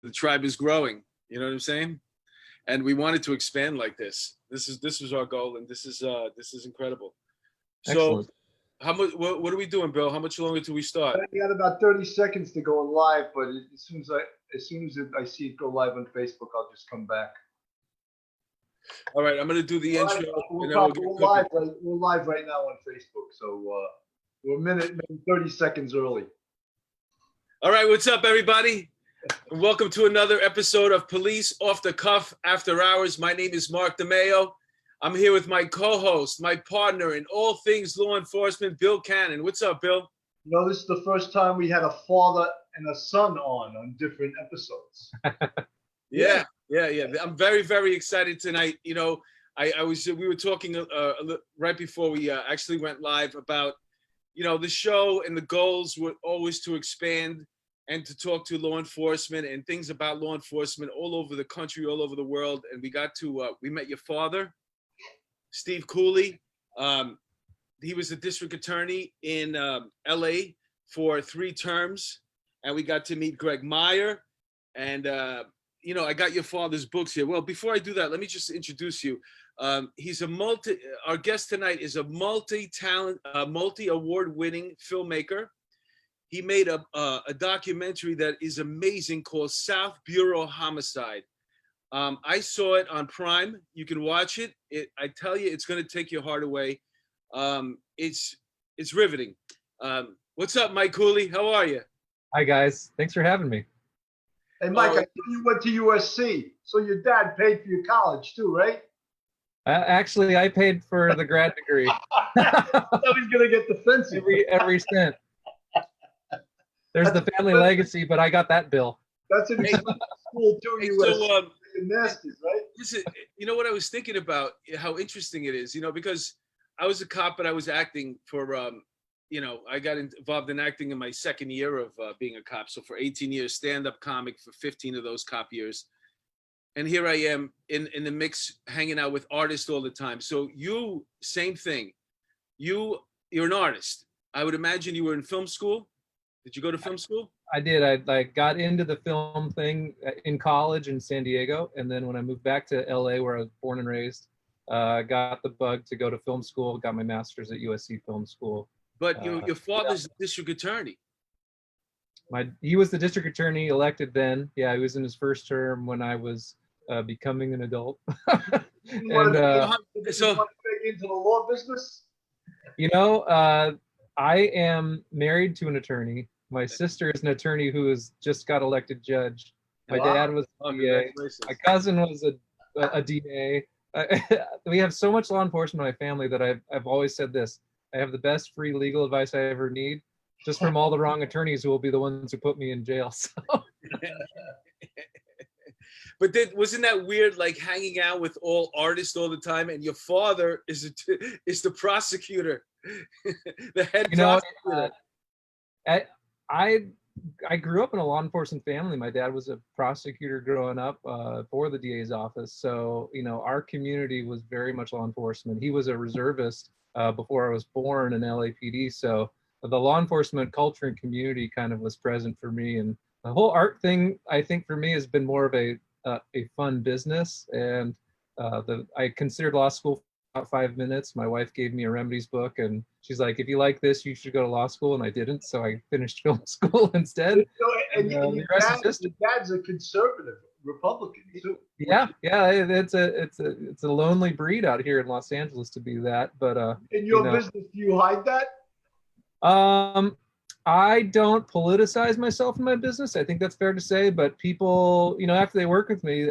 the tribe is growing. You know what I'm saying? And we wanted to expand like this. This was our goal, and this is incredible. So, Excellent. how much? What are we doing, Bill? How much longer till we start? I got about 30 seconds to go live, but as soon as I see it go live on Facebook, I'll just come back. All right, I'm gonna do the intro. We're live right now on Facebook, so we're a minute and 30 seconds early. All right, what's up, everybody? And welcome to another episode of Police Off the Cuff After Hours. My name is Mark DeMeo. I'm here with my co-host, my partner in all things law enforcement, Bill Cannon. What's up, Bill? You know, this is the first time we had a father and a son on different episodes. Yeah. I'm very, very excited tonight. You know, we were talking right before we actually went live about, you know, the show and the goals were always to expand and to talk to law enforcement and things about law enforcement all over the country, all over the world. And we got to, we met your father, Steve Cooley. He was a district attorney in LA for 3 terms. And we got to meet Greg Meyer. And, you know, I got your father's books here. Well, before I do that, let me just introduce you. He's our guest tonight is a multi-award winning filmmaker. He made a documentary that is amazing called South Bureau Homicide. I saw it on Prime. You can watch it. I tell you, it's going to take your heart away. It's riveting. What's up, Mike Cooley? How are you? Hi, guys. Thanks for having me. Hey, Mike, I think you went to USC, so your dad paid for your college too, right? Actually, I paid for the grad degree. Somebody's going to get defensive. every cent. There's the family legacy, but I got that bill. That's an expensive school too, USC. Masters, right? Listen, you know what I was thinking about, how interesting it is, you know, because I was a cop, but I was acting for, you know, I got involved in acting in my second year of being a cop. So for 18 years, stand-up comic for 15 of those cop years. And here I am in the mix, hanging out with artists all the time. So you, same thing. You're an artist. I would imagine you were in film school. Did you go to film school? I did. I got into the film thing in college in San Diego. And then when I moved back to LA, where I was born and raised, I got the bug to go to film school, got my master's at USC Film School. But your father's the district attorney. He was the district attorney elected then. Yeah, he was in his first term when I was becoming an adult. You want to get into the law business? You know, I am married to an attorney. My sister is an attorney who has just got elected judge. My dad was a DA. My cousin was a DA. We have so much law enforcement in my family that I've always said this. I have the best free legal advice I ever need, just from all the wrong attorneys who will be the ones who put me in jail. So. But then, wasn't that weird, like hanging out with all artists all the time, and your father is the prosecutor, the head prosecutor? I grew up in a law enforcement family. My dad was a prosecutor growing up for the DA's office. So, you know, our community was very much law enforcement. He was a reservist before I was born in LAPD. So the law enforcement culture and community kind of was present for me. And the whole art thing, I think for me has been more of a fun business. And I considered law school for about 5 minutes. My wife gave me a remedies book and she's like, if you like this, you should go to law school. And I didn't. So I finished film school instead. And your dad's a conservative Republican too. Yeah. It's a lonely breed out here in Los Angeles to be that. But in your business, do you hide that? I don't politicize myself in my business. I think that's fair to say. But people, you know, after they work with me,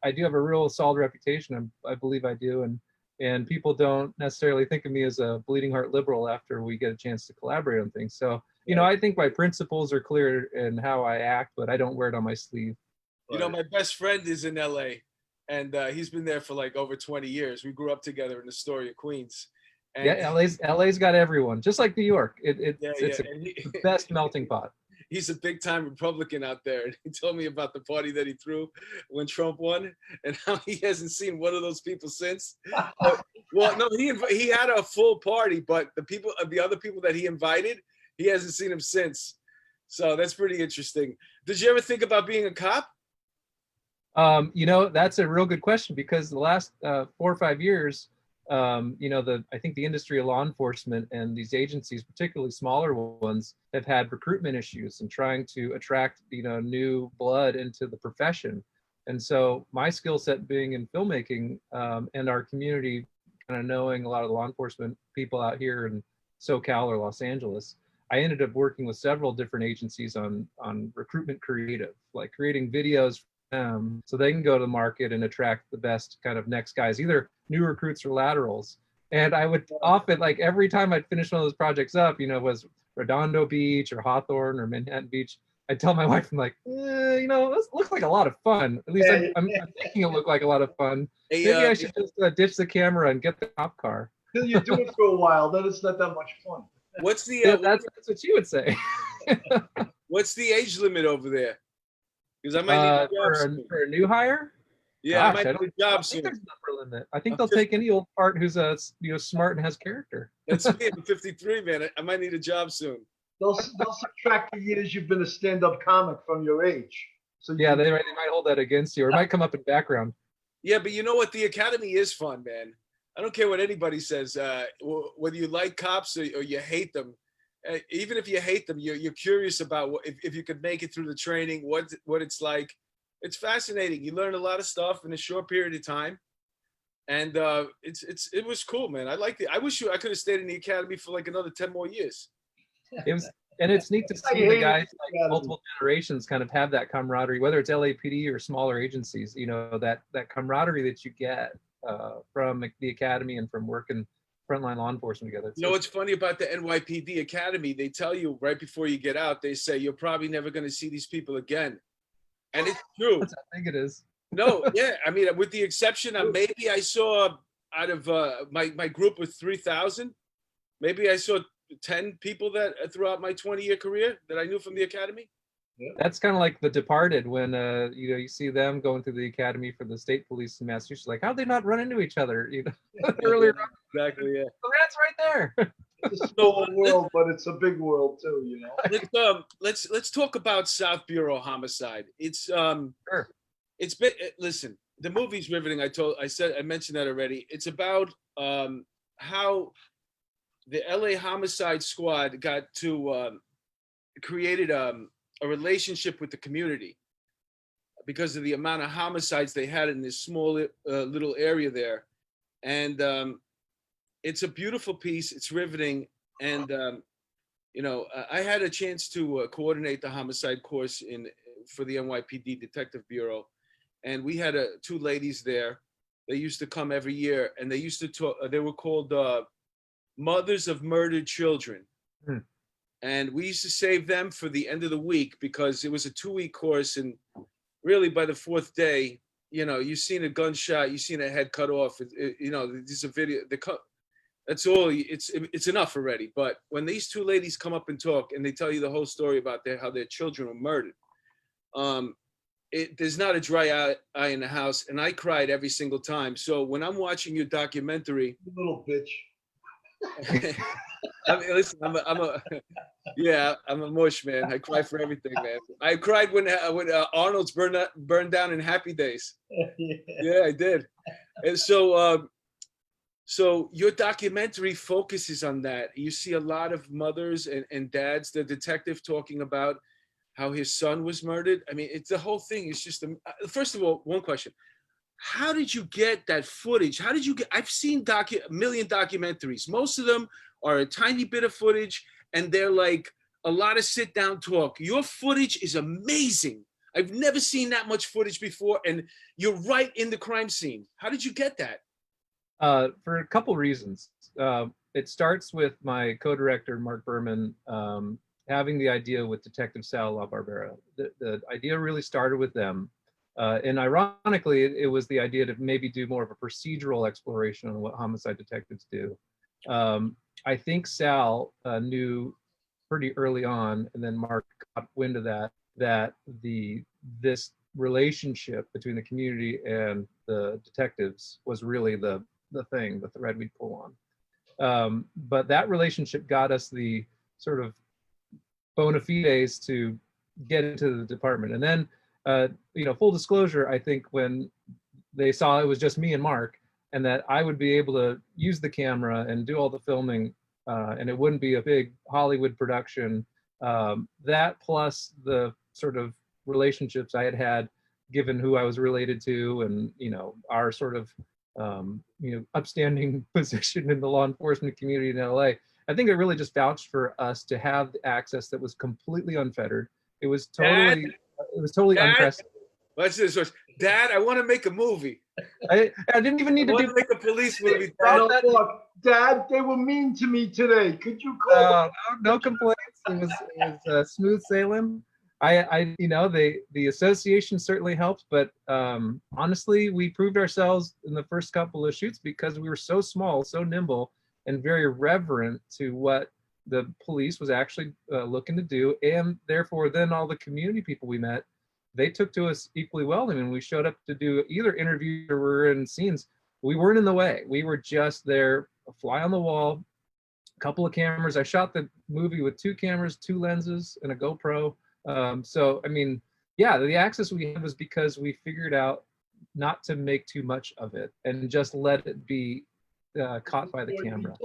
I do have a real solid reputation. I believe I do, and people don't necessarily think of me as a bleeding heart liberal after we get a chance to collaborate on things. So, you know, I think my principles are clear in how I act, but I don't wear it on my sleeve. You know, my best friend is in LA, and he's been there for like over 20 years. We grew up together in Astoria, Queens. And yeah, LA's got everyone, just like New York. It's the best melting pot. He's a big time Republican out there. And he told me about the party that he threw when Trump won and how he hasn't seen one of those people since. Well, no, he had a full party, but the other people that he invited, he hasn't seen them since. So that's pretty interesting. Did you ever think about being a cop? You know, that's a real good question because the last 4 or 5 years, you know, I think the industry of law enforcement and these agencies, particularly smaller ones, have had recruitment issues and trying to attract, you know, new blood into the profession. And so my skill set being in filmmaking, and our community kind of knowing a lot of the law enforcement people out here in SoCal or Los Angeles, I ended up working with several different agencies on recruitment creative, like creating videos so they can go to the market and attract the best kind of next guys, either new recruits or laterals. And I would often, like every time I'd finish one of those projects up, you know, was Redondo Beach or Hawthorne or Manhattan Beach, I'd tell my wife, I'm like, you know, this looks like a lot of fun. At least I'm thinking it looked like a lot of fun. Hey, Maybe I should just ditch the camera and get the cop car. Till you do it for a while, then it's not that much fun. what's the Yeah, that's what she would say. what's the age limit over there? Because I might need a job soon. For a new hire? Yeah, Gosh, I might need a I job don't think soon. there's an upper limit. I think they'll take any old part who's you know, smart and has character. That's me. I'm 53, man. I might need a job soon. They'll subtract the years you've been a stand-up comic from your age. So Yeah, they might hold that against you, or it might come up in background. Yeah, but you know what? The academy is fun, man. I don't care what anybody says. Whether you like cops or you hate them, even if you hate them, you're curious about if you could make it through the training, what it's like. It's fascinating. You learn a lot of stuff in a short period of time, and it was cool, man. I liked it. I wish I could have stayed in the academy for like another 10 more years. It was, and it's neat to see the guys like multiple generations kind of have that camaraderie, whether it's LAPD or smaller agencies. You know, that camaraderie that you get from the academy and from working frontline law enforcement together. You know what's funny about the NYPD Academy? They tell you right before you get out, they say you're probably never going to see these people again. And it's true. I think it is. No, yeah. I mean, with the exception of maybe I saw out of my group of 3,000, maybe I saw 10 people that throughout my 20-year career that I knew from the academy. That's kind of like The Departed when you know, you see them going through the academy for the state police in Massachusetts. Like, how'd they not run into each other? You know, earlier on. Exactly. Yeah. The rat's right there. It's a small world, but it's a big world too, you know. Let's talk about South Bureau homicide. It's Sure. It's been listen. The movie's riveting. I mentioned that already. It's about how the LA Homicide Squad got to created a relationship with the community because of the amount of homicides they had in this small little area there, and it's a beautiful piece. It's riveting, and you know, I had a chance to coordinate the homicide course for the NYPD Detective Bureau, and we had two ladies there. They used to come every year, and they used to talk. They were called Mothers of Murdered Children. And we used to save them for the end of the week because it was a 2-week course. And really by the 4th day, you know, you've seen a gunshot, you've seen a head cut off, you know, there's a video, that's all, it's enough already. But when these two ladies come up and talk and they tell you the whole story about how their children were murdered, there's not a dry eye in the house. And I cried every single time. So when I'm watching your documentary, You little bitch. I mean, listen, I'm a mush, man. I cry for everything, man. I cried when Arnold's burned down in Happy Days. Yeah, I did. And so your documentary focuses on that. You see a lot of mothers and dads, the detective talking about how his son was murdered. I mean, it's the whole thing. It's just, first of all, one question. How did you get that footage? I've seen a million documentaries. Most of them are a tiny bit of footage and they're like a lot of sit down talk. Your footage is amazing. I've never seen that much footage before. And you're right in the crime scene. How did you get that? For a couple reasons. It starts with my co-director, Mark Berman, having the idea with Detective Sal LaBarbera. The idea really started with them. And ironically, it was the idea to maybe do more of a procedural exploration on what homicide detectives do. I think Sal knew pretty early on, and then Mark got wind of that this relationship between the community and the detectives was really the thing, the thread we'd pull on. But that relationship got us the sort of bona fides to get into the department. And then full disclosure, I think when they saw it was just me and Mark, and that I would be able to use the camera and do all the filming, and it wouldn't be a big Hollywood production. That plus the sort of relationships I had had, given who I was related to, and our sort of upstanding position in the law enforcement community in LA. I think it really just vouched for us to have the access that was completely unfettered. It was totally Dad? unprecedented. Let's do this. Dad, I want to make a movie. I didn't even need I to want do to make a police movie. Dad. No, look, Dad, they were mean to me today. Could you call them? no complaints. It was smooth sailing. The association certainly helped, but honestly, we proved ourselves in the first couple of shoots because we were so small, so nimble, and very reverent to what the police was actually looking to do, and therefore, then all the community people we met, they took to us equally well. I mean, we showed up to do either interviews or we're in scenes. We weren't in the way. We were just there, a fly on the wall, a couple of cameras. I shot the movie with 2 cameras, 2 lenses, and a GoPro. So, I mean, yeah, the access we had was because we figured out not to make too much of it and just let it be caught by the camera.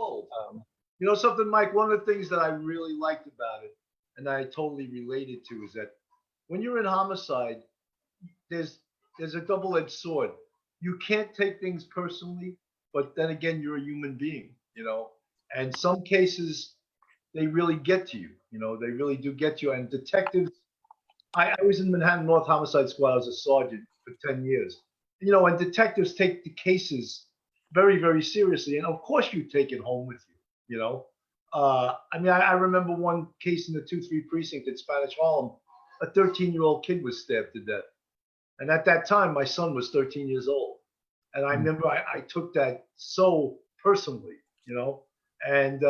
You know something, Mike? One of the things that I really liked about it, and I totally related to, is that when you're in homicide, there's a double-edged sword. You can't take things personally, but then again, you're a human being, and some cases they really get to you. They really do get you. And detectives, I was in Manhattan North Homicide Squad. I was a sergeant for 10 years. And detectives take the cases very, very seriously. And of course, you take it home with you. I remember one case in the 2-3 precinct in Spanish Harlem. A 13-year-old kid was stabbed to death. And at that time, my son was 13 years old. And I remember I took that so personally, and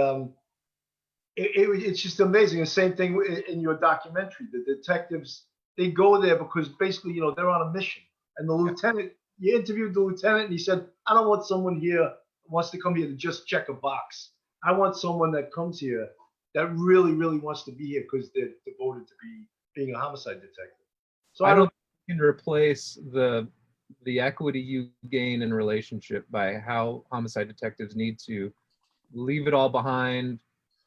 it's just amazing. The same thing in your documentary. The detectives, they go there because basically, they're on a mission. And the lieutenant, you interviewed the lieutenant, and he said, I don't want someone here who wants to come here to just check a box. I want someone that comes here that really, really wants to be here because they're devoted to being a homicide detective. So I don't think you can replace the equity you gain in a relationship by how homicide detectives need to leave it all behind,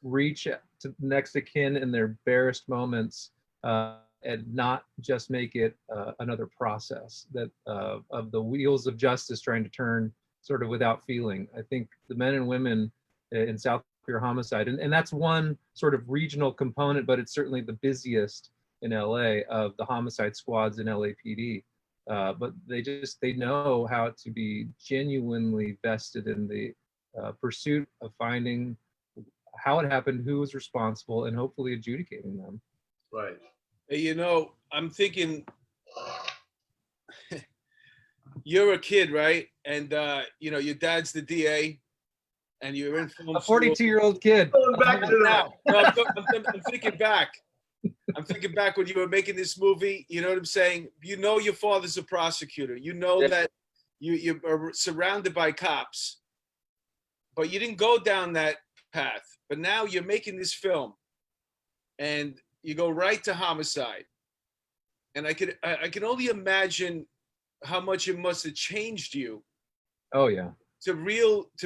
reach to next of kin in their barest moments, and not just make it another process that of the wheels of justice trying to turn sort of without feeling. I think the men and women in South Queer Homicide, and that's one sort of regional component, but it's certainly the busiest in LA of the homicide squads in LAPD. But they know how to be genuinely vested in the pursuit of finding how it happened, who was responsible, and hopefully adjudicating them. Right. Hey, I'm thinking you're a kid, right? And your dad's the DA, and you're in film A 42-year-old kid. Going back to that. No, I'm thinking back. I'm thinking back when you were making this movie. You know what I'm saying? Your father's a prosecutor. That you are surrounded by cops, but you didn't go down that path. But now you're making this film, and you go right to homicide. And I can only imagine how much it must have changed you. Oh yeah. To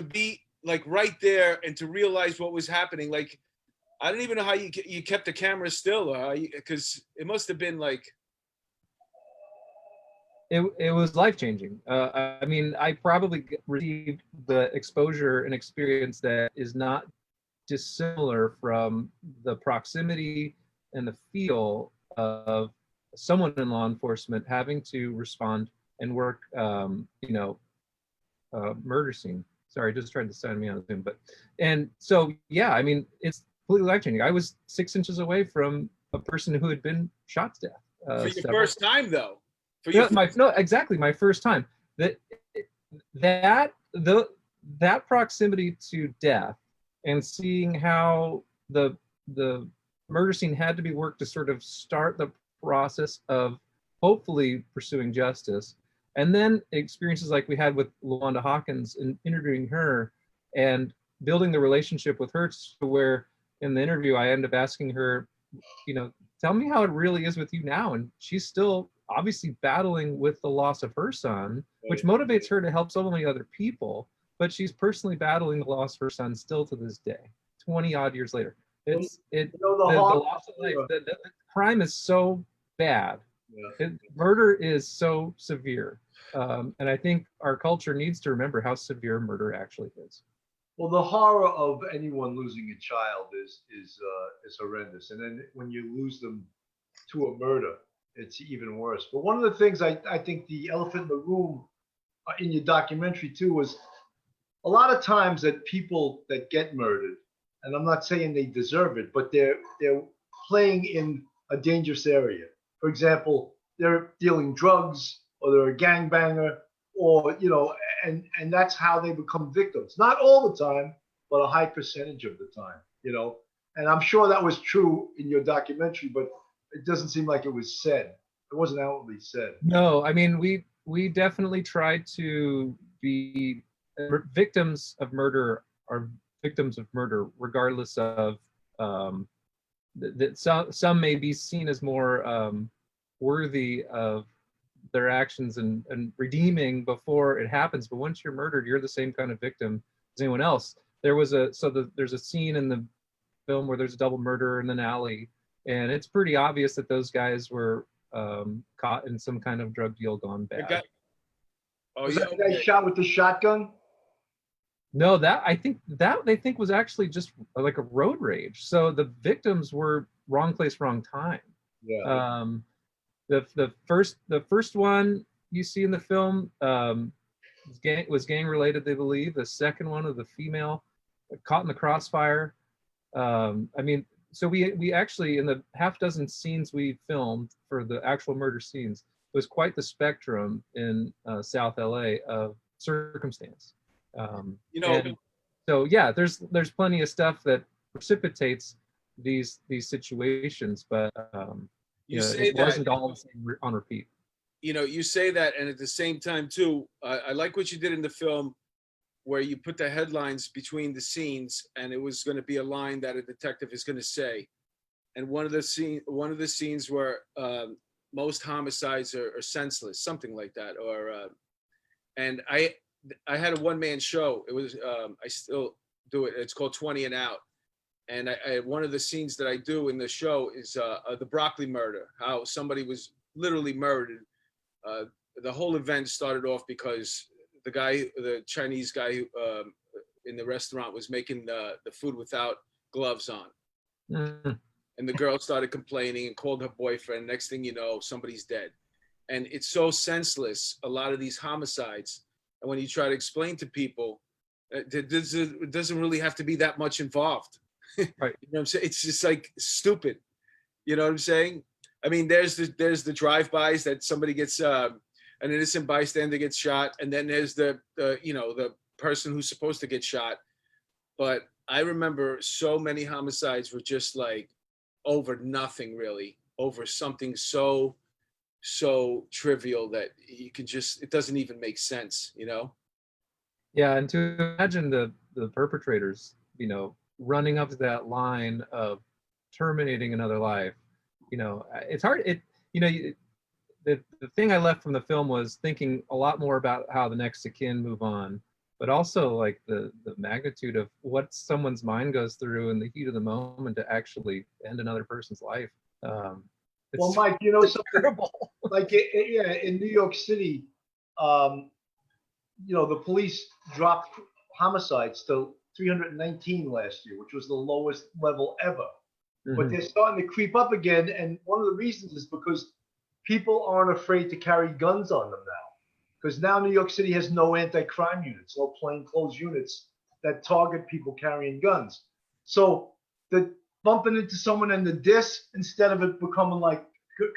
be like right there and to realize what was happening. Like, I don't even know how you kept the camera still, because it must have been like. It was life-changing. I mean, I probably received the exposure and experience that is not dissimilar from the proximity and the feel of someone in law enforcement having to respond and work, murder scene. Sorry, just tried to sign me on Zoom, and so yeah, I mean, it's completely life-changing. I was 6 inches away from a person who had been shot to death. For your first time, though. Exactly, my first time. That proximity to death and seeing how the murder scene had to be worked to sort of start the process of hopefully pursuing justice, and then experiences like we had with LaWanda Hawkins and interviewing her and building the relationship with her to where in the interview I ended up asking her, tell me how it really is with you now, and she's still obviously battling with the loss of her son, which motivates her to help so many other people. But she's personally battling the loss of her son still to this day, 20 odd years later. It's it You know, the loss of life. The crime is so bad. Murder is so severe, and I think our culture needs to remember how severe murder actually is. Well, the horror of anyone losing a child is horrendous, and then when you lose them to a murder, it's even worse. But one of the things I think the elephant in the room in your documentary too was a lot of times that people that get murdered, and I'm not saying they deserve it, but they're playing in a dangerous area. For example, they're dealing drugs, or they're a gangbanger, or and that's how they become victims. Not all the time, but a high percentage of the time. And I'm sure that was true in your documentary, but it doesn't seem like it was said. It wasn't outwardly said. No, I mean we definitely tried to be victims of murder are victims of murder, regardless of that some may be seen as more worthy of their actions and redeeming before it happens. But once you're murdered, you're the same kind of victim as anyone else. There's a scene in the film where there's a double murder in an alley, and it's pretty obvious that those guys were caught in some kind of drug deal gone bad. Was that guy shot with the shotgun? No, I think they think was actually just like a road rage. So the victims were wrong place, wrong time. Yeah. The first one you see in the film was gang related, they believe. The second one of the female caught in the crossfire. I mean, so we actually, in the half dozen scenes we filmed for the actual murder scenes, it was quite the spectrum in South LA of circumstance. So yeah, there's plenty of stuff that precipitates these situations, but it wasn't all the same on repeat. You say that, and at the same time too, I like what you did in the film, where you put the headlines between the scenes, and it was going to be a line that a detective is going to say. And one of the scenes where most homicides are senseless, something like that, or and I had a one-man show. It was I still do it. It's called 20 and Out. And one of the scenes that I do in the show is the broccoli murder, how somebody was literally murdered. The whole event started off because the Chinese guy in the restaurant was making the food without gloves on. Mm. And the girl started complaining and called her boyfriend. Next thing you know, somebody's dead. And it's so senseless, a lot of these homicides. And when you try to explain to people, it doesn't really have to be that much involved. Right. You know what I'm saying? It's just like stupid. You know what I'm saying? I mean, there's the drive-bys that somebody gets an innocent bystander gets shot, and then there's the person who's supposed to get shot. But I remember so many homicides were just like over nothing, really, over something so trivial that it doesn't even make sense, Yeah, and to imagine the perpetrators, running up to that line of terminating another life, it's hard. The thing I left from the film was thinking a lot more about how the next of kin move on, but also like the magnitude of what someone's mind goes through in the heat of the moment to actually end another person's life. Well, Mike, something terrible. Like in New York City, the police dropped homicides to 319 last year, which was the lowest level ever. Mm-hmm. But they're starting to creep up again, and one of the reasons is because people aren't afraid to carry guns on them now. Because now New York City has no anti-crime units, no plainclothes units that target people carrying guns. So the bumping into someone in the diss, instead of it becoming like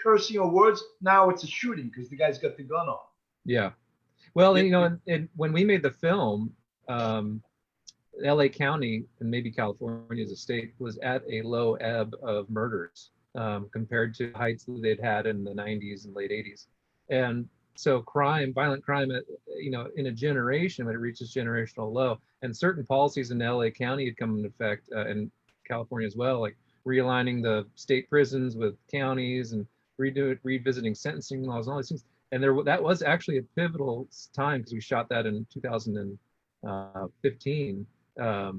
cursing or words, now it's a shooting because the guy's got the gun on. Yeah. Well, when we made the film, LA County and maybe California as a state was at a low ebb of murders compared to heights that they'd had in the 90s and late 80s. And so violent crime, in a generation, when it reaches generational low, and certain policies in LA County had come into effect, and California as well, like realigning the state prisons with counties and revisiting sentencing laws and all these things. And that was actually a pivotal time because we shot that in 2015, to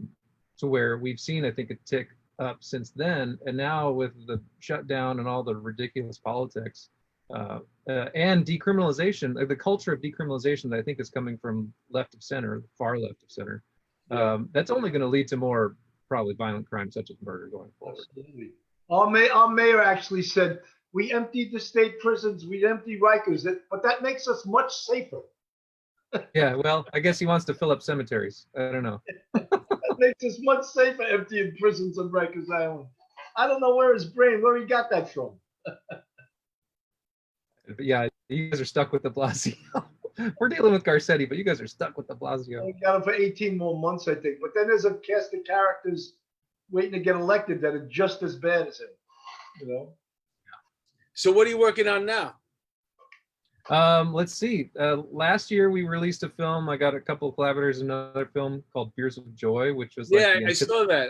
where we've seen, I think, a tick up since then. And now with the shutdown and all the ridiculous politics and decriminalization, the culture of decriminalization that I think is coming from left of center, far left of center, that's only going to lead to more probably violent crime such as murder going forward. Absolutely. Our mayor actually said, we emptied the state prisons, we emptied Rikers, but that makes us much safer. Yeah, well, I guess he wants to fill up cemeteries. I don't know. That makes us much safer emptying prisons on Rikers Island. I don't know where he got that from. But yeah, you guys are stuck with de Blasio. We're dealing with Garcetti, but you guys are stuck with de Blasio. We got him for 18 more months, I think. But then there's a cast of characters waiting to get elected that are just as bad as him. You know. So what are you working on now? Let's see. Last year we released a film. I got a couple of collaborators in another film called Beers of Joy, which was like I saw that.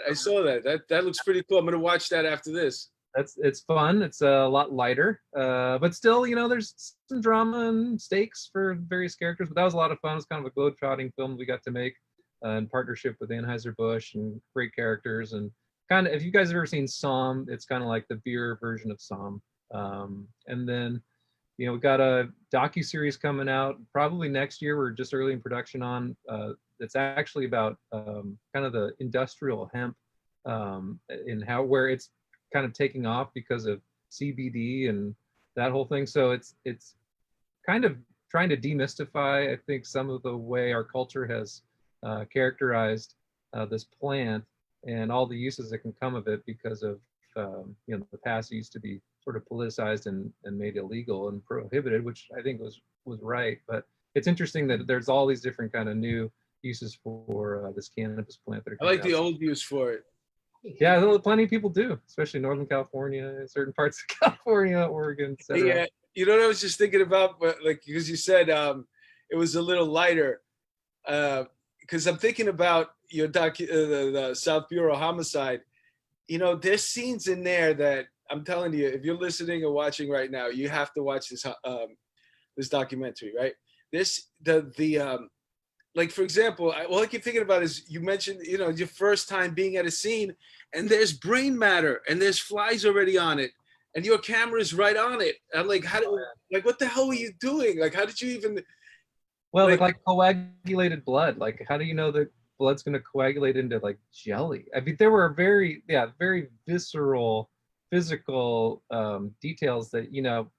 That looks pretty cool. I'm gonna watch that after this. It's fun. It's a lot lighter, but still, there's some drama and stakes for various characters. But that was a lot of fun. It was kind of a globe-trotting film we got to make in partnership with Anheuser-Busch, and great characters. And kind of, if you guys have ever seen Somm, it's kind of like the beer version of Somm. And then, we got a docu-series coming out probably next year. We're just early in production on. It's actually about kind of the industrial hemp in where it's kind of taking off because of CBD and that whole thing. So it's kind of trying to demystify, I think, some of the way our culture has characterized this plant and all the uses that can come of it because of the past used to be sort of politicized and made illegal and prohibited, which I think was right. But it's interesting that there's all these different kind of new uses for this cannabis plant. That are I like the out. old use for it. Yeah, plenty of people do, especially Northern California, certain parts of California, Oregon, etc. Yeah, what I was just thinking about, but like because you said it was a little lighter, because I'm thinking about your the South Bureau homicide. There's scenes in there that I'm telling you, if you're listening or watching right now, you have to watch this this documentary, right? Like, for example, all I keep thinking about is you mentioned, your first time being at a scene and there's brain matter and there's flies already on it and your camera's right on it. I'm like, what the hell were you doing? Like, how did you even? Well, like coagulated blood. Like, how do you know that blood's going to coagulate into like jelly? I mean, there were very visceral, physical details that,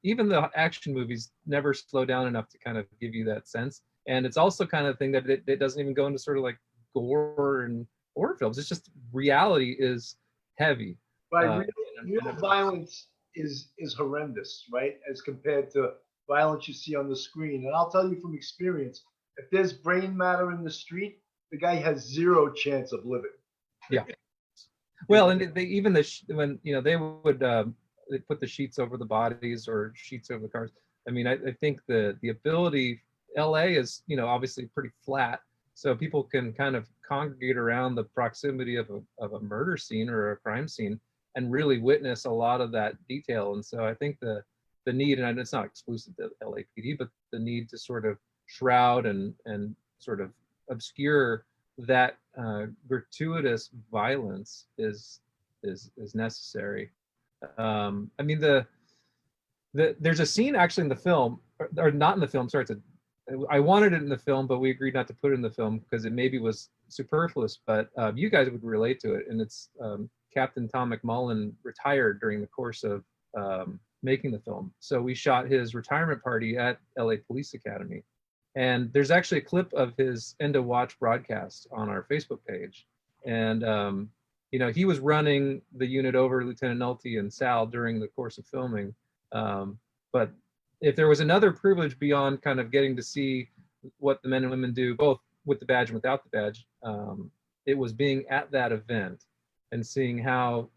even the action movies never slow down enough to kind of give you that sense. And it's also kind of thing that it doesn't even go into sort of like gore and horror films. It's just reality is heavy. Right. Real violence is horrendous, right? As compared to violence you see on the screen. And I'll tell you from experience, if there's brain matter in the street, the guy has zero chance of living. Yeah. Well, and when they would they put the sheets over the bodies or sheets over the cars. I mean, I think the ability. LA is, obviously pretty flat, so people can kind of congregate around the proximity of a murder scene or a crime scene and really witness a lot of that detail. And so I think the need, and it's not exclusive to LAPD, but the need to sort of shroud and sort of obscure that gratuitous violence is necessary. I mean, there's a scene actually in the film, or not in the film. Sorry, I wanted it in the film, but we agreed not to put it in the film because it maybe was superfluous, but you guys would relate to it. And it's Captain Tom McMullen retired during the course of making the film. So we shot his retirement party at LA Police Academy. And there's actually a clip of his End of Watch broadcast on our Facebook page. And, he was running the unit over Lieutenant Nolte and Sal during the course of filming. But if there was another privilege beyond kind of getting to see what the men and women do, both with the badge and without the badge, it was being at that event and seeing how,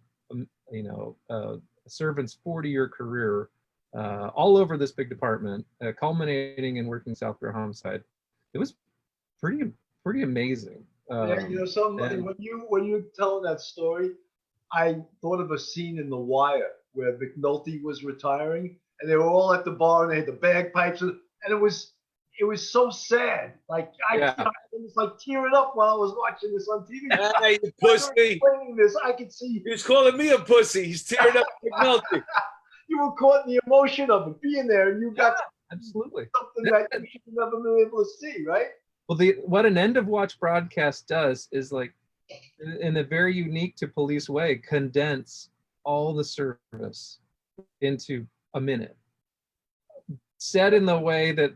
a servant's 40-year career all over this big department, culminating in working South Bureau homicide. It was pretty amazing. When you telling that story, I thought of a scene in The Wire where McNulty was retiring, and they were all at the bar and they had the bagpipes, and it was so sad. Like Yeah. I was like tearing up while I was watching this on TV. Hey, you pussy. Explaining this, I could see He was calling me a pussy. He's tearing up McNulty. you were caught in the emotion of it, being there, and you got Absolutely. something that you should have never been able to see, right? Well, what an end of watch broadcast does is, like, in a very unique to police way, condense all the service into a minute, said in the way that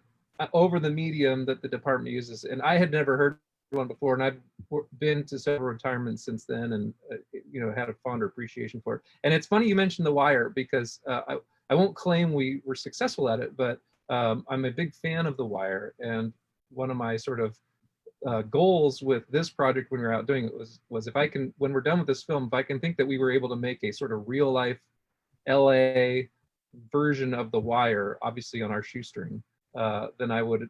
over the medium that the department uses. And I had never heard one before, and I've been to several retirements since then, and had a fonder appreciation for it. And it's funny you mentioned The Wire, because I won't claim we were successful at it, but I'm a big fan of The Wire, and one of my sort of goals with this project when we were out doing it was if I can, when we're done with this film, if I can think that we were able to make a sort of real life LA version of The Wire, obviously on our shoestring, then I would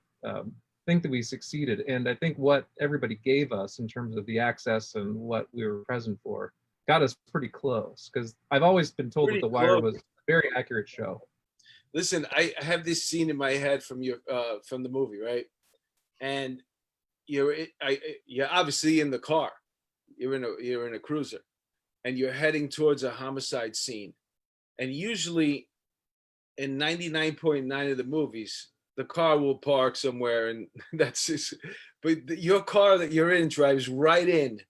think that we succeeded. And I think what everybody gave us in terms of the access and what we were present for got us pretty close, because I've always been told that The Wire was a very accurate show. Listen, I have this scene in my head from the movie, right? And you're obviously in the car. You're in a cruiser, and you're heading towards a homicide scene. And usually, in 99.9 of the movies, the car will park somewhere, and that's just. But your car that you're in drives right in,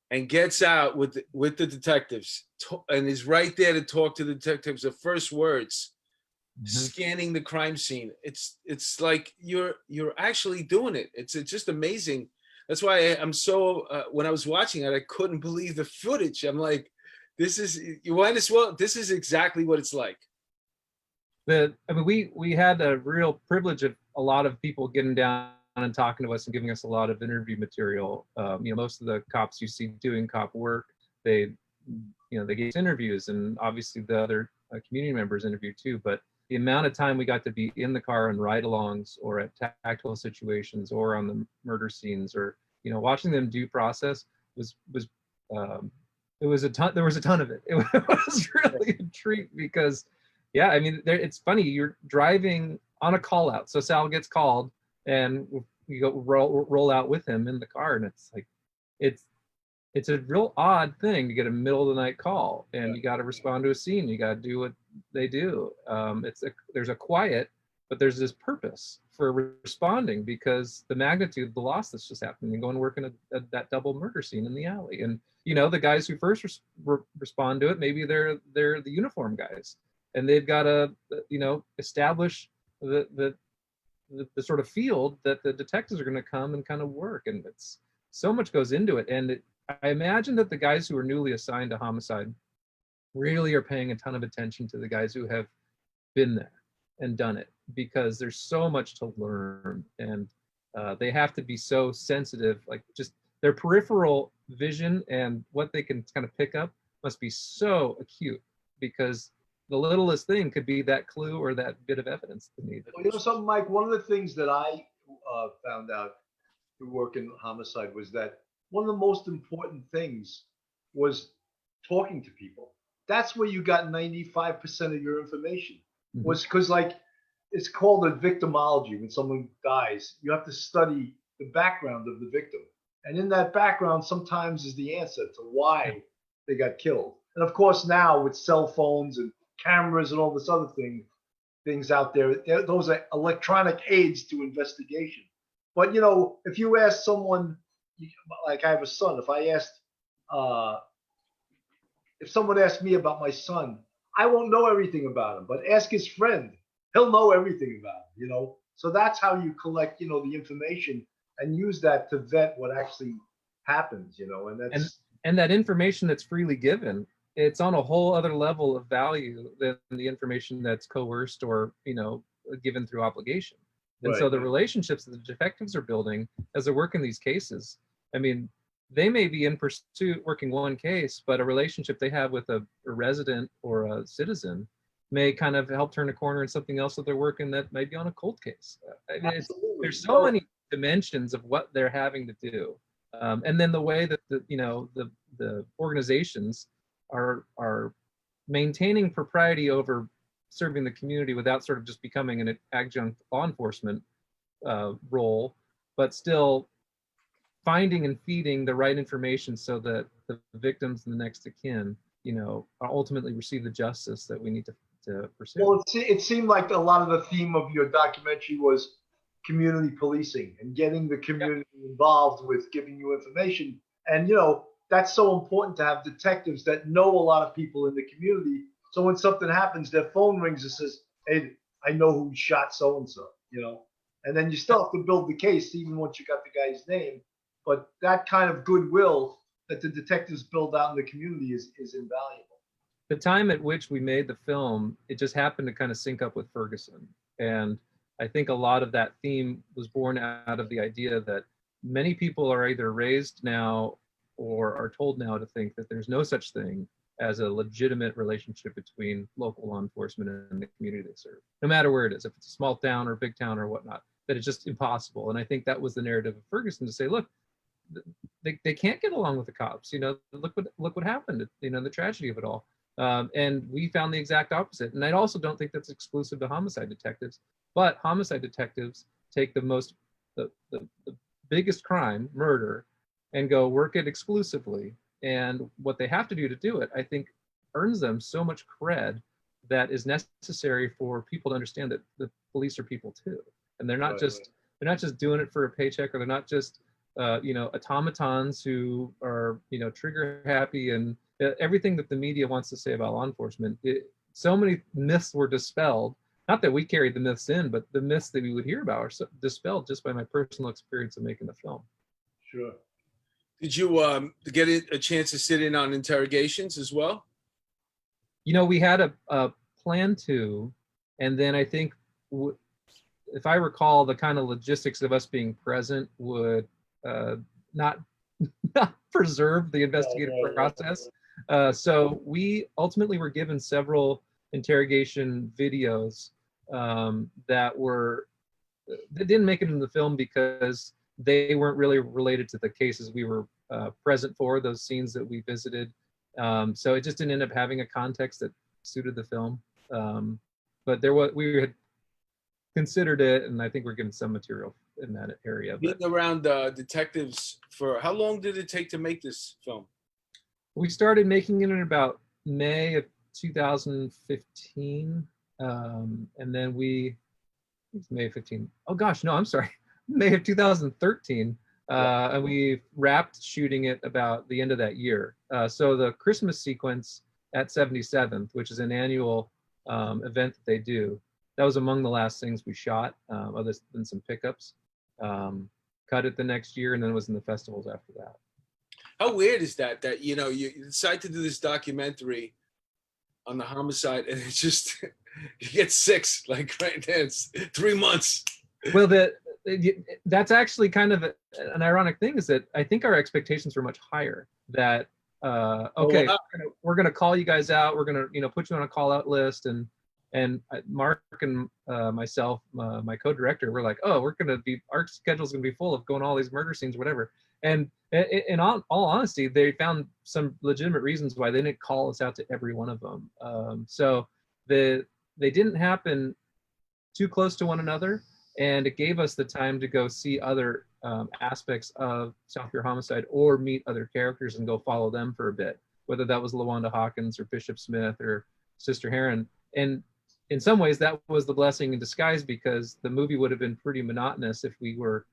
and gets out with the detectives, and is right there to talk to the detectives. The first words. Scanning the crime scene. It's like you're actually doing it. It's just amazing. That's why I'm so when I was watching it, I couldn't believe the footage. I'm like, this is exactly what it's like. We had a real privilege of a lot of people getting down and talking to us and giving us a lot of interview material. Most of the cops you see doing cop work, they gave us interviews, and obviously the other community members interviewed too. But the amount of time we got to be in the car on ride-alongs or at tactical situations or on the murder scenes, or watching them due process was it was a ton. There was a ton of it. It was really a treat, because it's funny, you're driving on a call out, so Sal gets called and you go roll out with him in the car, and it's like it's a real odd thing to get a middle of the night call, and you got to respond to a scene. You got to do what they do. There's a quiet, but there's this purpose for responding, because the magnitude of the loss that's just happened. You go and work in that double murder scene in the alley, and the guys who first respond to it, maybe they're the uniform guys, and they've got to establish the sort of field that the detectives are going to come and kind of work, and it's so much goes into it. And I imagine that the guys who are newly assigned to homicide really are paying a ton of attention to the guys who have been there and done it, because there's so much to learn, and they have to be so sensitive. Like, just their peripheral vision and what they can kind of pick up must be so acute, because the littlest thing could be that clue or that bit of evidence they need. Well, something, Mike, one of the things that I found out through work in homicide was that one of the most important things was talking to people. That's where you got 95% of your information, was because, like, it's called a victimology. When someone dies, you have to study the background of the victim. And in that background, sometimes is the answer to why they got killed. And of course, now with cell phones and cameras and all this other things out there, those are electronic aids to investigation. But, if you ask someone, like I have a son, if someone asked me about my son, I won't know everything about him, but ask his friend, he'll know everything about him, So that's how you collect, the information and use that to vet what actually happens, and that information that's freely given, it's on a whole other level of value than the information that's coerced or, given through obligation. And Right. So the relationships that the detectives are building as they're working these cases, they may be in pursuit working one case, but a relationship they have with a resident or a citizen may kind of help turn a corner in something else that they're working that might be on a cold case. There's so many dimensions of what they're having to do. And then the way that the organizations are maintaining propriety over serving the community without sort of just becoming an adjunct law enforcement role, but still finding and feeding the right information so that the victims and the next of kin, ultimately receive the justice that we need to pursue. Well, it seemed like a lot of the theme of your documentary was community policing and getting the community involved with giving you information. And, that's so important to have detectives that know a lot of people in the community. So when something happens, their phone rings and says, hey, I know who shot so-and-so, and then you still have to build the case even once you got the guy's name. But that kind of goodwill that the detectives build out in the community is invaluable. The time at which we made the film, it just happened to kind of sync up with Ferguson. And I think a lot of that theme was born out of the idea that many people are either raised now or are told now to think that there's no such thing as a legitimate relationship between local law enforcement and the community they serve, no matter where it is, if it's a small town or a big town or whatnot, that it's just impossible. And I think that was the narrative of Ferguson, to say, look, they can't get along with the cops. Look what happened, the tragedy of it all. And we found the exact opposite. And I also don't think that's exclusive to homicide detectives, but homicide detectives take the biggest crime, murder, and go work it exclusively. And what they have to do it, I think, earns them so much cred that is necessary for people to understand that the police are people too. And they're not they're not just doing it for a paycheck, or they're not just automatons who are trigger happy and everything that the media wants to say about law enforcement. So many myths were dispelled. Not that we carried the myths in, but the myths that we would hear about are dispelled just by my personal experience of making the film. Sure. Did you get a chance to sit in on interrogations as well? We had a plan to, and then I think, if I recall, the kind of logistics of us being present would not preserve the investigative process. So we ultimately were given several interrogation videos that didn't make it in the film because they weren't really related to the cases we were present for, those scenes that we visited. So it just didn't end up having a context that suited the film. But we had considered it, and I think we're getting some material in that area. Being around detectives for how long did it take to make this film? We started making it in about May of 2015, and then it's May of 15. Oh gosh, no, I'm sorry, May of 2013, and we wrapped shooting it about the end of that year. So the Christmas sequence at 77th, which is an annual event that they do, that was among the last things we shot, other than some pickups. Cut it the next year, and then it was in the festivals after that. How weird is that you decide to do this documentary on the homicide, and it's just you get 6 like right there. It's 3 months. Well, that's actually kind of an ironic thing, is that I think our expectations were much higher. That okay, we're gonna call you guys out. We're gonna put you on a call out list, and Mark and myself, my co-director, we're like, oh, our schedule's gonna be full of going to all these murder scenes, whatever. And in all honesty, they found some legitimate reasons why they didn't call us out to every one of them. So they didn't happen too close to one another, and it gave us the time to go see other aspects of South Pier Homicide, or meet other characters and go follow them for a bit, whether that was LaWanda Hawkins or Bishop Smith or Sister Heron. And in some ways, that was the blessing in disguise, because the movie would have been pretty monotonous if we were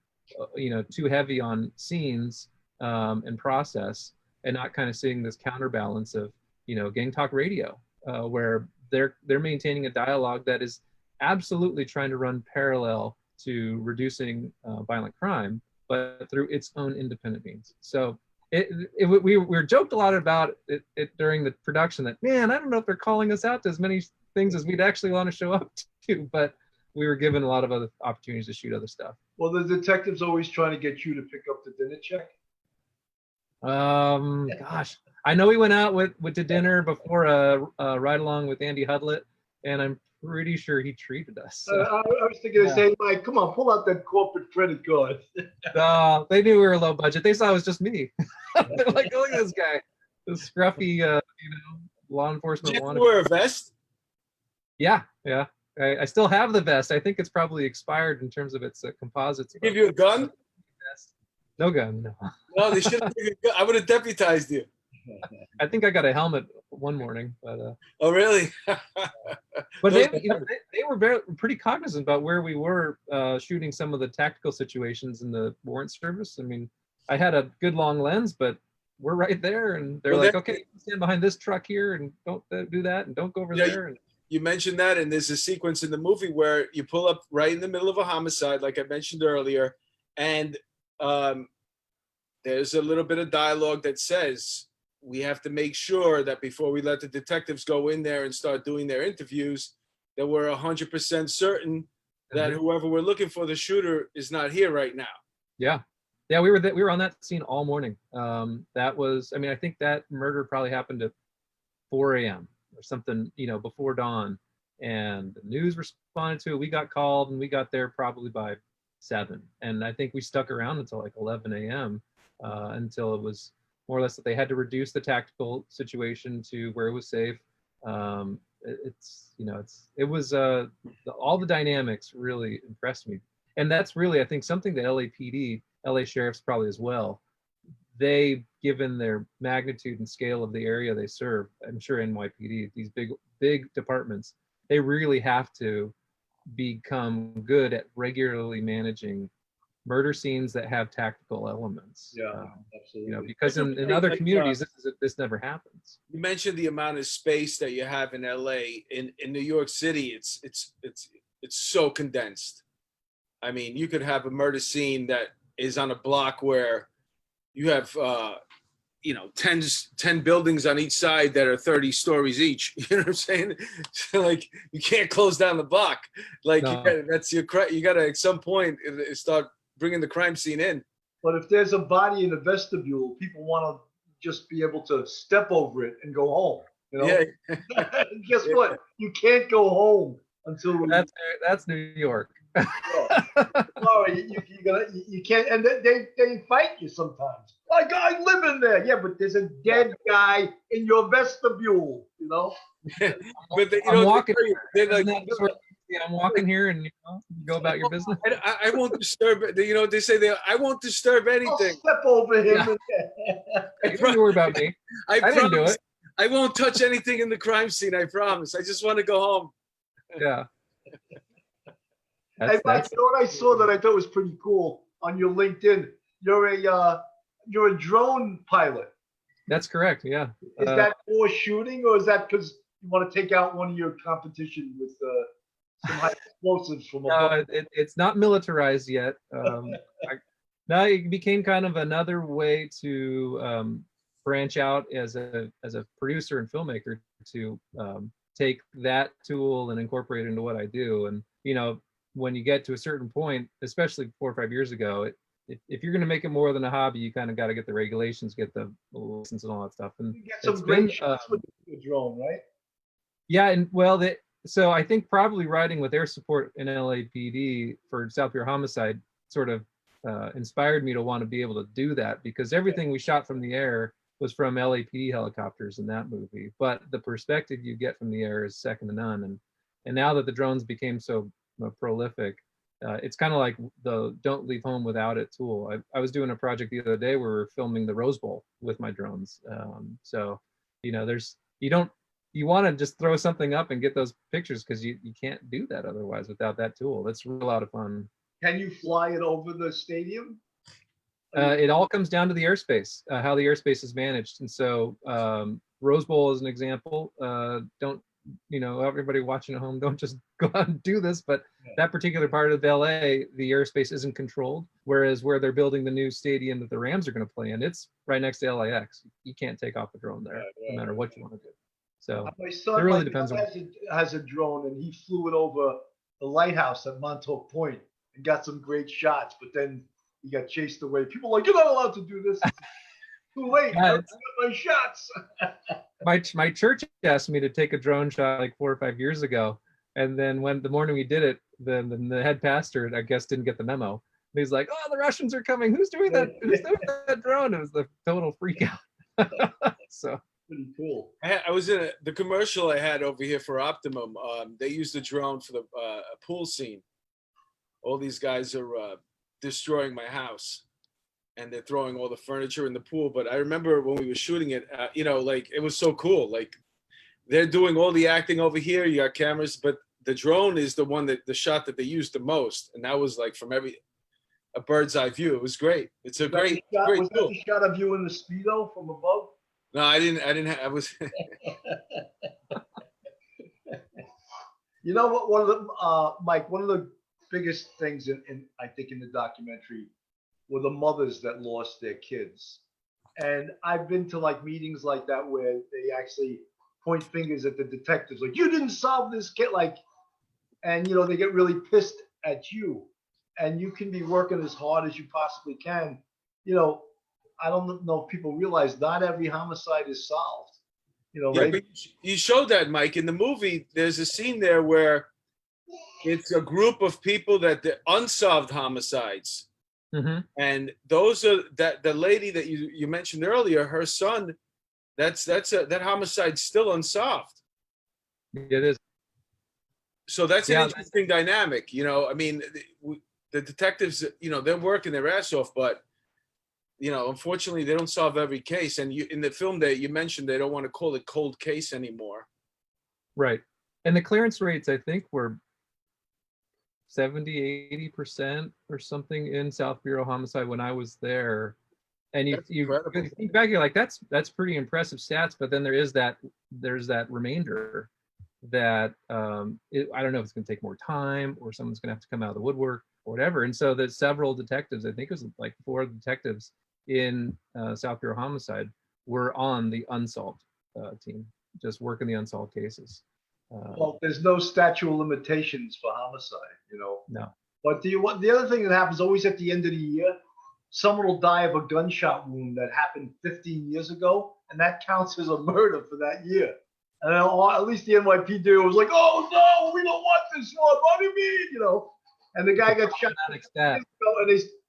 too heavy on scenes and process, and not kind of seeing this counterbalance of Gang Talk Radio, where they're maintaining a dialogue that is absolutely trying to run parallel to reducing violent crime, but through its own independent means. So we were joked a lot about it during the production, that, man, I don't know if they're calling us out to as many things as we'd actually want to show up to, but we were given a lot of other opportunities to shoot other stuff. Well, the detective's always trying to get you to pick up the dinner check. Gosh, I know we went out to dinner before a ride along with Andy Hudlett, and I'm pretty sure he treated us. So. I was thinking of saying, Mike, come on, pull out that corporate credit card. No, they knew we were low budget. They saw it was just me. They're like, look at this guy, this scruffy, law Did enforcement you wanted. wear a vest? Yeah, yeah. I still have the vest. I think it's probably expired in terms of its composites. Give you a gun? No gun. No. No, they should have. I would have deputized you. I think I got a helmet one morning, but Oh, really? but Those- they were very pretty cognizant about where we were shooting some of the tactical situations in the warrant service. I mean, I had a good long lens, but we're right there, and they're Well, like, that- okay, stand behind this truck here, and don't do that, and don't go over Yeah, there. And You mentioned that, and there's a sequence in the movie where you pull up right in the middle of a homicide, like I mentioned earlier, and there's a little bit of dialogue that says we have to make sure that before we let the detectives go in there and start doing their interviews, that we're 100% certain that whoever we're looking for, the shooter, is not here right now. yeah, we were on that scene all morning. That was, I mean, I think that murder probably happened at 4 a.m. or something, before dawn, and the news responded to it. We got called, and we got there probably by 7, and I think we stuck around until like 11 a.m. Until it was more or less that they had to reduce the tactical situation to where it was safe. It was all the dynamics really impressed me, and that's really, I think, something that LAPD, LA sheriffs probably as well. They, given their magnitude and scale of the area they serve, I'm sure NYPD, these big departments, they really have to become good at regularly managing murder scenes that have tactical elements. Yeah, absolutely. Because in other communities, this never happens. You mentioned the amount of space that you have in LA. In New York City, it's so condensed. I mean, you could have a murder scene that is on a block where you have 10 buildings on each side that are 30 stories each. You know what I'm saying? So, like, you can't close down the block. Like, No. you gotta at some point start bringing the crime scene in. But if there's a body in the vestibule, people want to just be able to step over it and go home. Yeah. Guess what? You can't go home until That's New York. Sorry, you can't, and they fight you sometimes. Like, I live in there. Yeah, but there's a dead guy in your vestibule. But I'm walking. they're like, I'm walking here, and you go about your business. I won't disturb it. You know what they say? I won't disturb I'll anything. step over him. Yeah. You don't worry about me. I didn't do it. I won't touch anything in the crime scene. I promise. I just want to go home. Yeah. Hey, Mike, you know what I saw that I thought was pretty cool on your LinkedIn? You're a drone pilot. That's correct. Yeah. Is that for shooting, or is that because you want to take out one of your competition with some high explosives from above? It's not militarized yet. Now it became kind of another way to branch out as a producer and filmmaker to take that tool and incorporate it into what I do. And when you get to a certain point, especially 4 or 5 years ago, if you're going to make it more than a hobby, you kind of got to get the regulations, get the license and all that stuff. And You get some great shots with the drone, right? Yeah, and well, so I think probably riding with air support in LAPD for South Pier Homicide sort of inspired me to want to be able to do that, because everything we shot from the air was from LAPD helicopters in that movie. But the perspective you get from the air is second to none. And now that the drones became so prolific, it's kind of like the don't leave home without it tool. I was doing a project the other day where we were filming the Rose Bowl with my drones. So, you want to just throw something up and get those pictures, because you can't do that otherwise without that tool. That's a lot of fun. Can you fly it over the stadium? It all comes down to the airspace, how the airspace is managed. And so Rose Bowl is an example. Everybody watching at home, don't just go out and do this, but that particular part of LA, the airspace isn't controlled. Whereas where they're building the new stadium that the Rams are going to play in, it's right next to LAX. You can't take off a drone there, no matter what you want to do. So my son, it really depends on. Has a drone, and he flew it over the lighthouse at Montauk Point and got some great shots. But then he got chased away. People are like, you're not allowed to do this. It's too late. I got my shots. My church asked me to take a drone shot like 4 or 5 years ago, and then when the morning we did it, then the head pastor, I guess, didn't get the memo. And he's like, "Oh, the Russians are coming. Who's doing that? Who's doing that drone?" It was the total freak out. So pretty cool. I was in the commercial I had over here for Optimum. They used the drone for the pool scene. All these guys are destroying my house, and they're throwing all the furniture in the pool. But I remember when we were shooting it, like it was so cool. Like they're doing all the acting over here. You got cameras, but the drone is the shot that they used the most, and that was like from a bird's eye view. It was great. It's a great Was that tool. the shot of you in the Speedo from above? No, I didn't. I was. You know what? One of the Mike, one of the biggest things in I think in the documentary were the mothers that lost their kids. And I've been to like meetings like that where they actually point fingers at the detectives, like you didn't solve this kid, like, and they get really pissed at you. And you can be working as hard as you possibly can. I don't know if people realize not every homicide is solved. Yeah, right? but you showed that, Mike, in the movie. There's a scene there where it's a group of people that the unsolved homicides, and those are the lady that you mentioned earlier. Her son, that homicide's still unsolved. It is. So that's an interesting dynamic. I mean, the detectives, they're working their ass off, but unfortunately, they don't solve every case. And in the film that you mentioned, they don't want to call it cold case anymore. Right. And the clearance rates, I think, were 70-80% or something in South Bureau homicide when I was there. And you think back, you're like, that's pretty impressive stats. But then there's that remainder that I don't know if it's going to take more time or someone's going to have to come out of the woodwork or whatever. And so there's several detectives, I think it was like 4 detectives in South Bureau homicide were on the unsolved team, just working the unsolved cases. Well, there's no statute of limitations for homicide, No. But the other thing that happens always at the end of the year, someone will die of a gunshot wound that happened 15 years ago, and that counts as a murder for that year. And at least the NYPD was like, "Oh no, we don't want this one. What do you mean?" And the guy got shot. And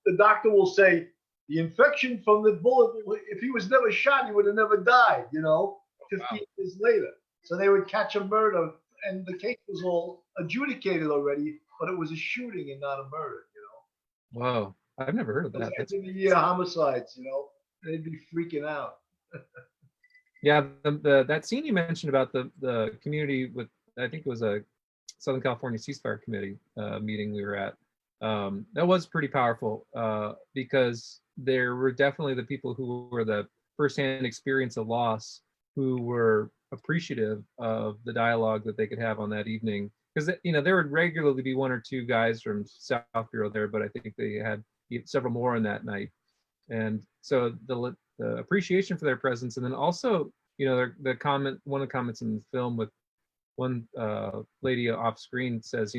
the doctor will say the infection from the bullet. If he was never shot, he would have never died. 15 years later. So they would catch a murder, and the case was all adjudicated already, but it was a shooting and not a murder. Whoa, I've never heard of that. That's in the year homicides. They'd be freaking out. Yeah, that scene you mentioned about the community with, I think it was a Southern California Ceasefire Committee meeting we were at. That was pretty powerful because there were definitely the people who were the firsthand experience of loss who were appreciative of the dialogue that they could have on that evening. Because there would regularly be 1 or 2 guys from South Bureau there, but I think they had several more on that night. And so the appreciation for their presence, and then also one of the comments in the film with one lady off screen says,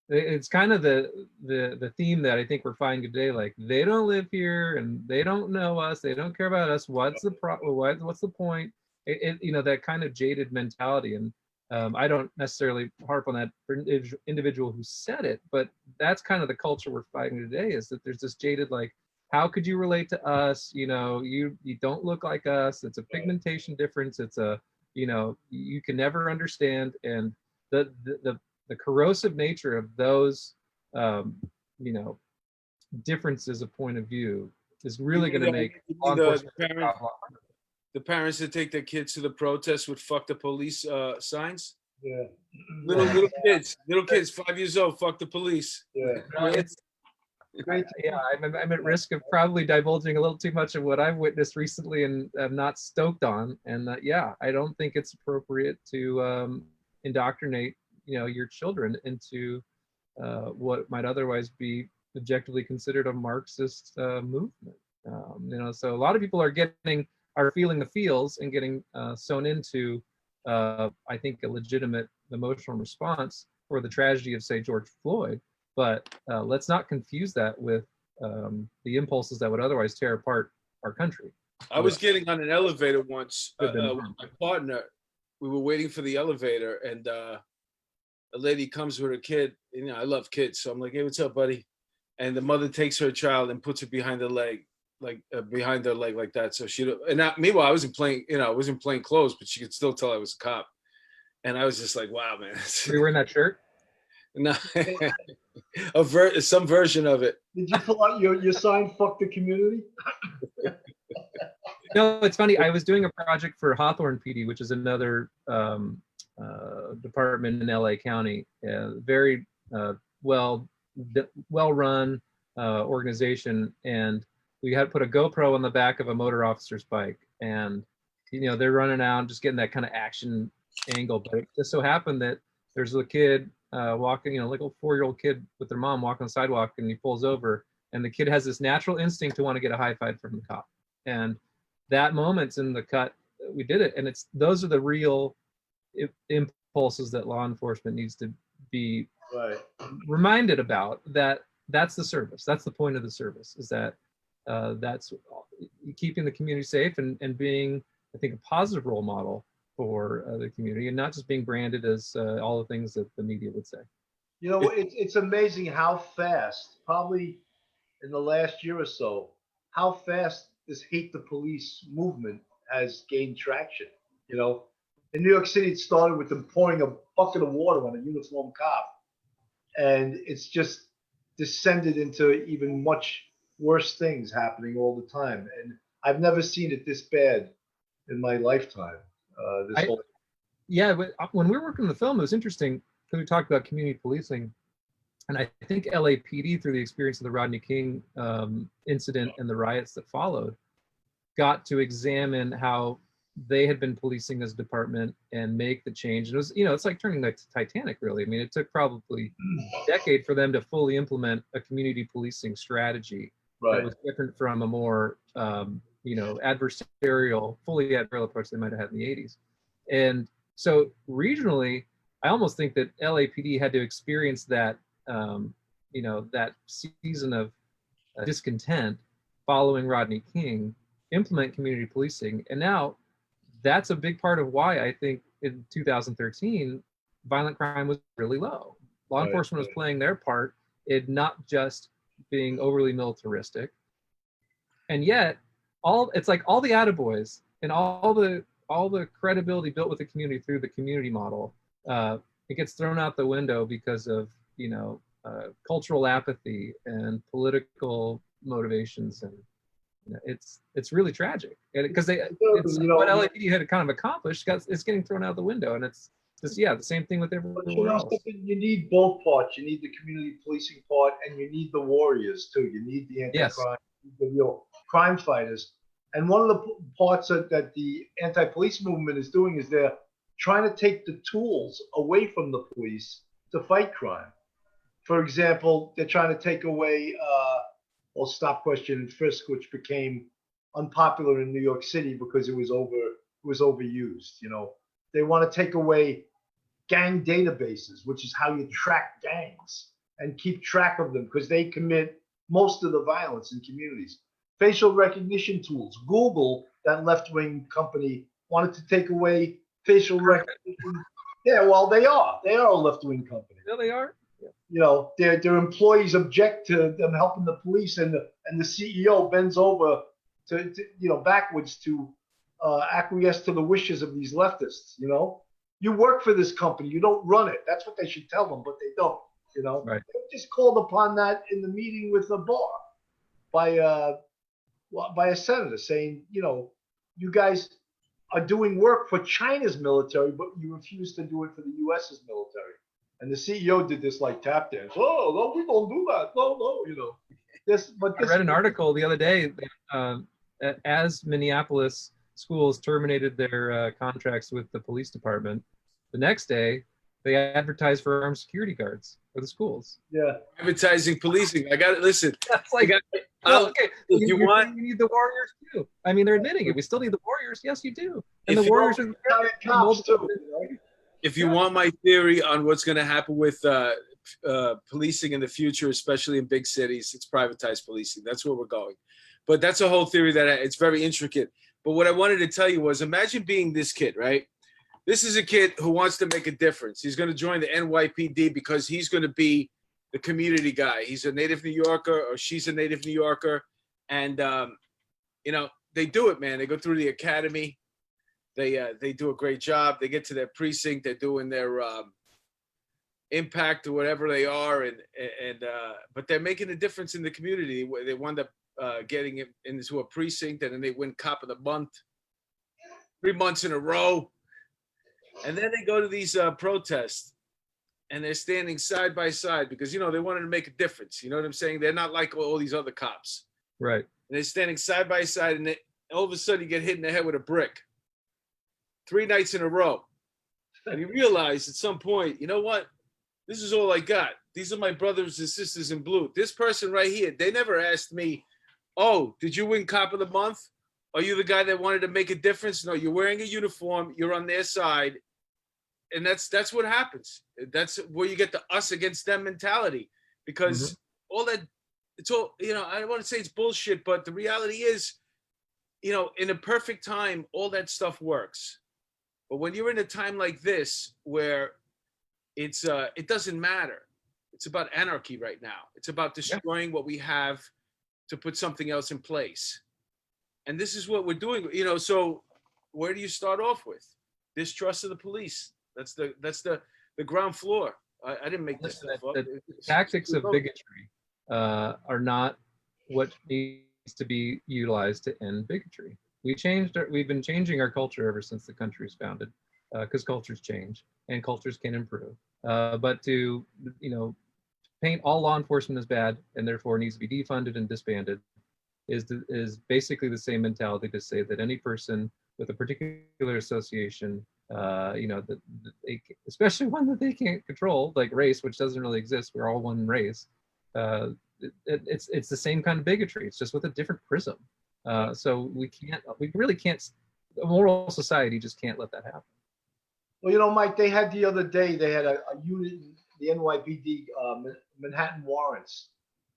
it's kind of the theme that I think we're finding today. Like, they don't live here and they don't know us, they don't care about us. What's the what's the point? That kind of jaded mentality. And I don't necessarily harp on that individual who said it, but that's kind of the culture we're fighting today, is that there's this jaded, like, how could you relate to us? You don't look like us. It's a pigmentation difference. It's you can never understand. And the corrosive nature of those, differences of point of view is really going to make law enforcement the parents that take their kids to the protest with "fuck the police" signs. Yeah. Little kids, 5 years old, fuck the police. Yeah. I'm at risk of probably divulging a little too much of what I've witnessed recently and I'm not stoked on. And I don't think it's appropriate to indoctrinate your children into what might otherwise be objectively considered a Marxist movement. So a lot of people are feeling the feels and getting sewn into I think a legitimate emotional response for the tragedy of, say, George Floyd. But let's not confuse that with the impulses that would otherwise tear apart our country. I was getting on an elevator once with my partner. We were waiting for the elevator, and a lady comes with her kid. I love kids, so I'm like, "Hey, what's up, buddy?" And the mother takes her child and puts it behind her leg. behind her leg like that. So meanwhile, I wasn't playing, I wasn't playing clothes, but she could still tell I was a cop. And I was just like, wow, man. Were you wearing that shirt? No, some version of it. Did you pull out your sign, fuck the community? No, it's funny. I was doing a project for Hawthorne PD, which is another department in LA County. Very well-run organization, and we had put a GoPro on the back of a motor officer's bike, and they're running out, just getting that kind of action angle. But it just so happened that there's a kid walking, like a 4-year-old kid with their mom walking on the sidewalk, and he pulls over, and the kid has this natural instinct to want to get a high five from the cop. And that moment's in the cut, we did it. And those are the real impulses that law enforcement needs to be reminded about, that's the service. That's the point of the service, is that that's keeping the community safe and being, I think, a positive role model for the community, and not just being branded as all the things that the media would say. It's amazing how fast, probably in the last year or so, how fast this hate the police movement has gained traction. In New York City, it started with them pouring a bucket of water on a uniformed cop, and it's just descended into even much worse things happening all the time. And I've never seen it this bad in my lifetime. Yeah, but when we were working on the film, it was interesting because we talked about community policing, and I think LAPD, through the experience of the Rodney King incident and the riots that followed, got to examine how they had been policing as a department and make the change. It was, it's like turning the Titanic, really. I mean, it took probably a decade for them to fully implement a community policing strategy that was different from a more, adversarial, fully adversarial approach they might have had in the 80s. And so regionally, I almost think that LAPD had to experience that, that season of discontent following Rodney King, implement community policing. And now that's a big part of why I think in 2013, violent crime was really low. Law enforcement was playing their part in not just being overly militaristic. And yet, it's like all the attaboys and all the credibility built with the community through the community model, it gets thrown out the window because of, cultural apathy and political motivations. And it's really tragic, because what LAPD had kind of accomplished, it's getting thrown out the window. And it's just, the same thing with everyone else. You need both parts. You need the community policing part, and you need the warriors too. You need the anti-crime, the real crime fighters. And one of the parts that the anti-police movement is doing is they're trying to take the tools away from the police to fight crime. For example, they're trying to take away stop, question, and frisk, which became unpopular in New York City because it was overused. They want to take away gang databases, which is how you track gangs and keep track of them, because they commit most of the violence in communities. Facial recognition tools. Google, that left-wing company, wanted to take away facial recognition. Yeah, well, they are a left-wing company. Yeah, they are. Their employees object to them helping the police, and the CEO bends over to backwards to acquiesce to the wishes of these leftists. You work for this company, you don't run it. That's what they should tell them, but they don't. Right. They just called upon that in the meeting with the bar by a senator, saying, you guys are doing work for China's military, but you refuse to do it for the U.S.'s military. And the CEO did this like tap dance. Oh, no, we don't do that. No, I read an article the other day that as Minneapolis schools terminated their contracts with the police department, the next day they advertised for armed security guards for the schools. Yeah. Advertising policing. I got it. Listen. That's like, okay, you need the warriors too. I mean, they're admitting it. We still need the warriors. Yes, you do. And the warriors are cops too. If you want my theory on what's going to happen with policing in the future, especially in big cities, it's privatized policing. That's where we're going. But that's a whole theory that it's very intricate. But what I wanted to tell you was, imagine being this kid, right? This is a kid who wants to make a difference. He's going to join the NYPD because he's going to be the community guy. He's a native New Yorker, or she's a native New Yorker. And you know, they do it, man. They go through the academy. They do a great job. They get to their precinct. They're doing their impact or whatever they are, and but they're making a difference in the community. They wind up getting it into a precinct, and then they win Cop of the Month 3 months in a row. And then they go to these protests, and they're standing side by side because, you know, they wanted to make a difference. You know what I'm saying? They're not like all these other cops. Right. And they're standing side by side, and all of a sudden you get hit in the head with a brick 3 nights in a row. And you realize at some point, you know what? This is all I got. These are my brothers and sisters in blue. This person right here, they never asked me, oh, did you win Cop of the Month? Are you the guy that wanted to make a difference? No, you're wearing a uniform. You're on their side. And that's what happens. That's where you get the us against them mentality, because all that, it's all, you know, I don't want to say it's bullshit, but the reality is, you know, in a perfect time, all that stuff works. But when you're in a time like this where it's it doesn't matter. It's about anarchy right now. It's about destroying what we have to put something else in place. And this is what we're doing, you know. So where do you start off with? Distrust of the police. That's the ground floor. I didn't make this stuff up. The tactics of bigotry are not what needs to be utilized to end bigotry. We've been changing our culture ever since the country was founded, because cultures change and cultures can improve. But to, you know, paint all law enforcement as bad and therefore needs to be defunded and disbanded is basically the same mentality to say that any person with a particular association, you know, that they, especially one that they can't control, like race, which doesn't really exist. We're all one race. It's the same kind of bigotry. It's just with a different prism. So we really can't. A moral society just can't let that happen. Well, you know, Mike, they had the other day, they had a unit in the NYPD Manhattan warrants,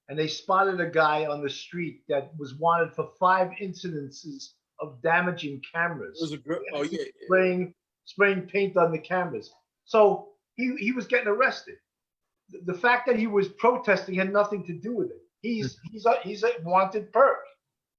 and they spotted a guy on the street that was wanted for 5 incidences of damaging cameras. It was oh yeah, spraying paint on the cameras. So he was getting arrested. The fact that he was protesting had nothing to do with it. He's a wanted perp.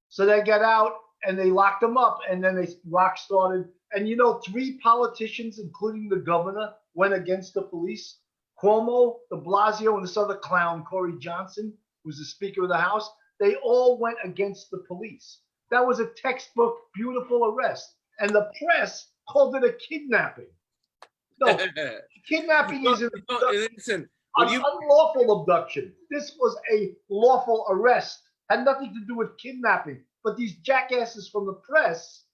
So they got out and they locked him up, and then rock started. And you know, 3 politicians, including the governor, went against the police. Cuomo, de Blasio, and this other clown, Corey Johnson, who's the Speaker of the House. They all went against the police. That was a textbook, beautiful arrest. And the press called it a kidnapping. No, kidnapping is an unlawful abduction. This was a lawful arrest. Had nothing to do with kidnapping. But these jackasses from the press,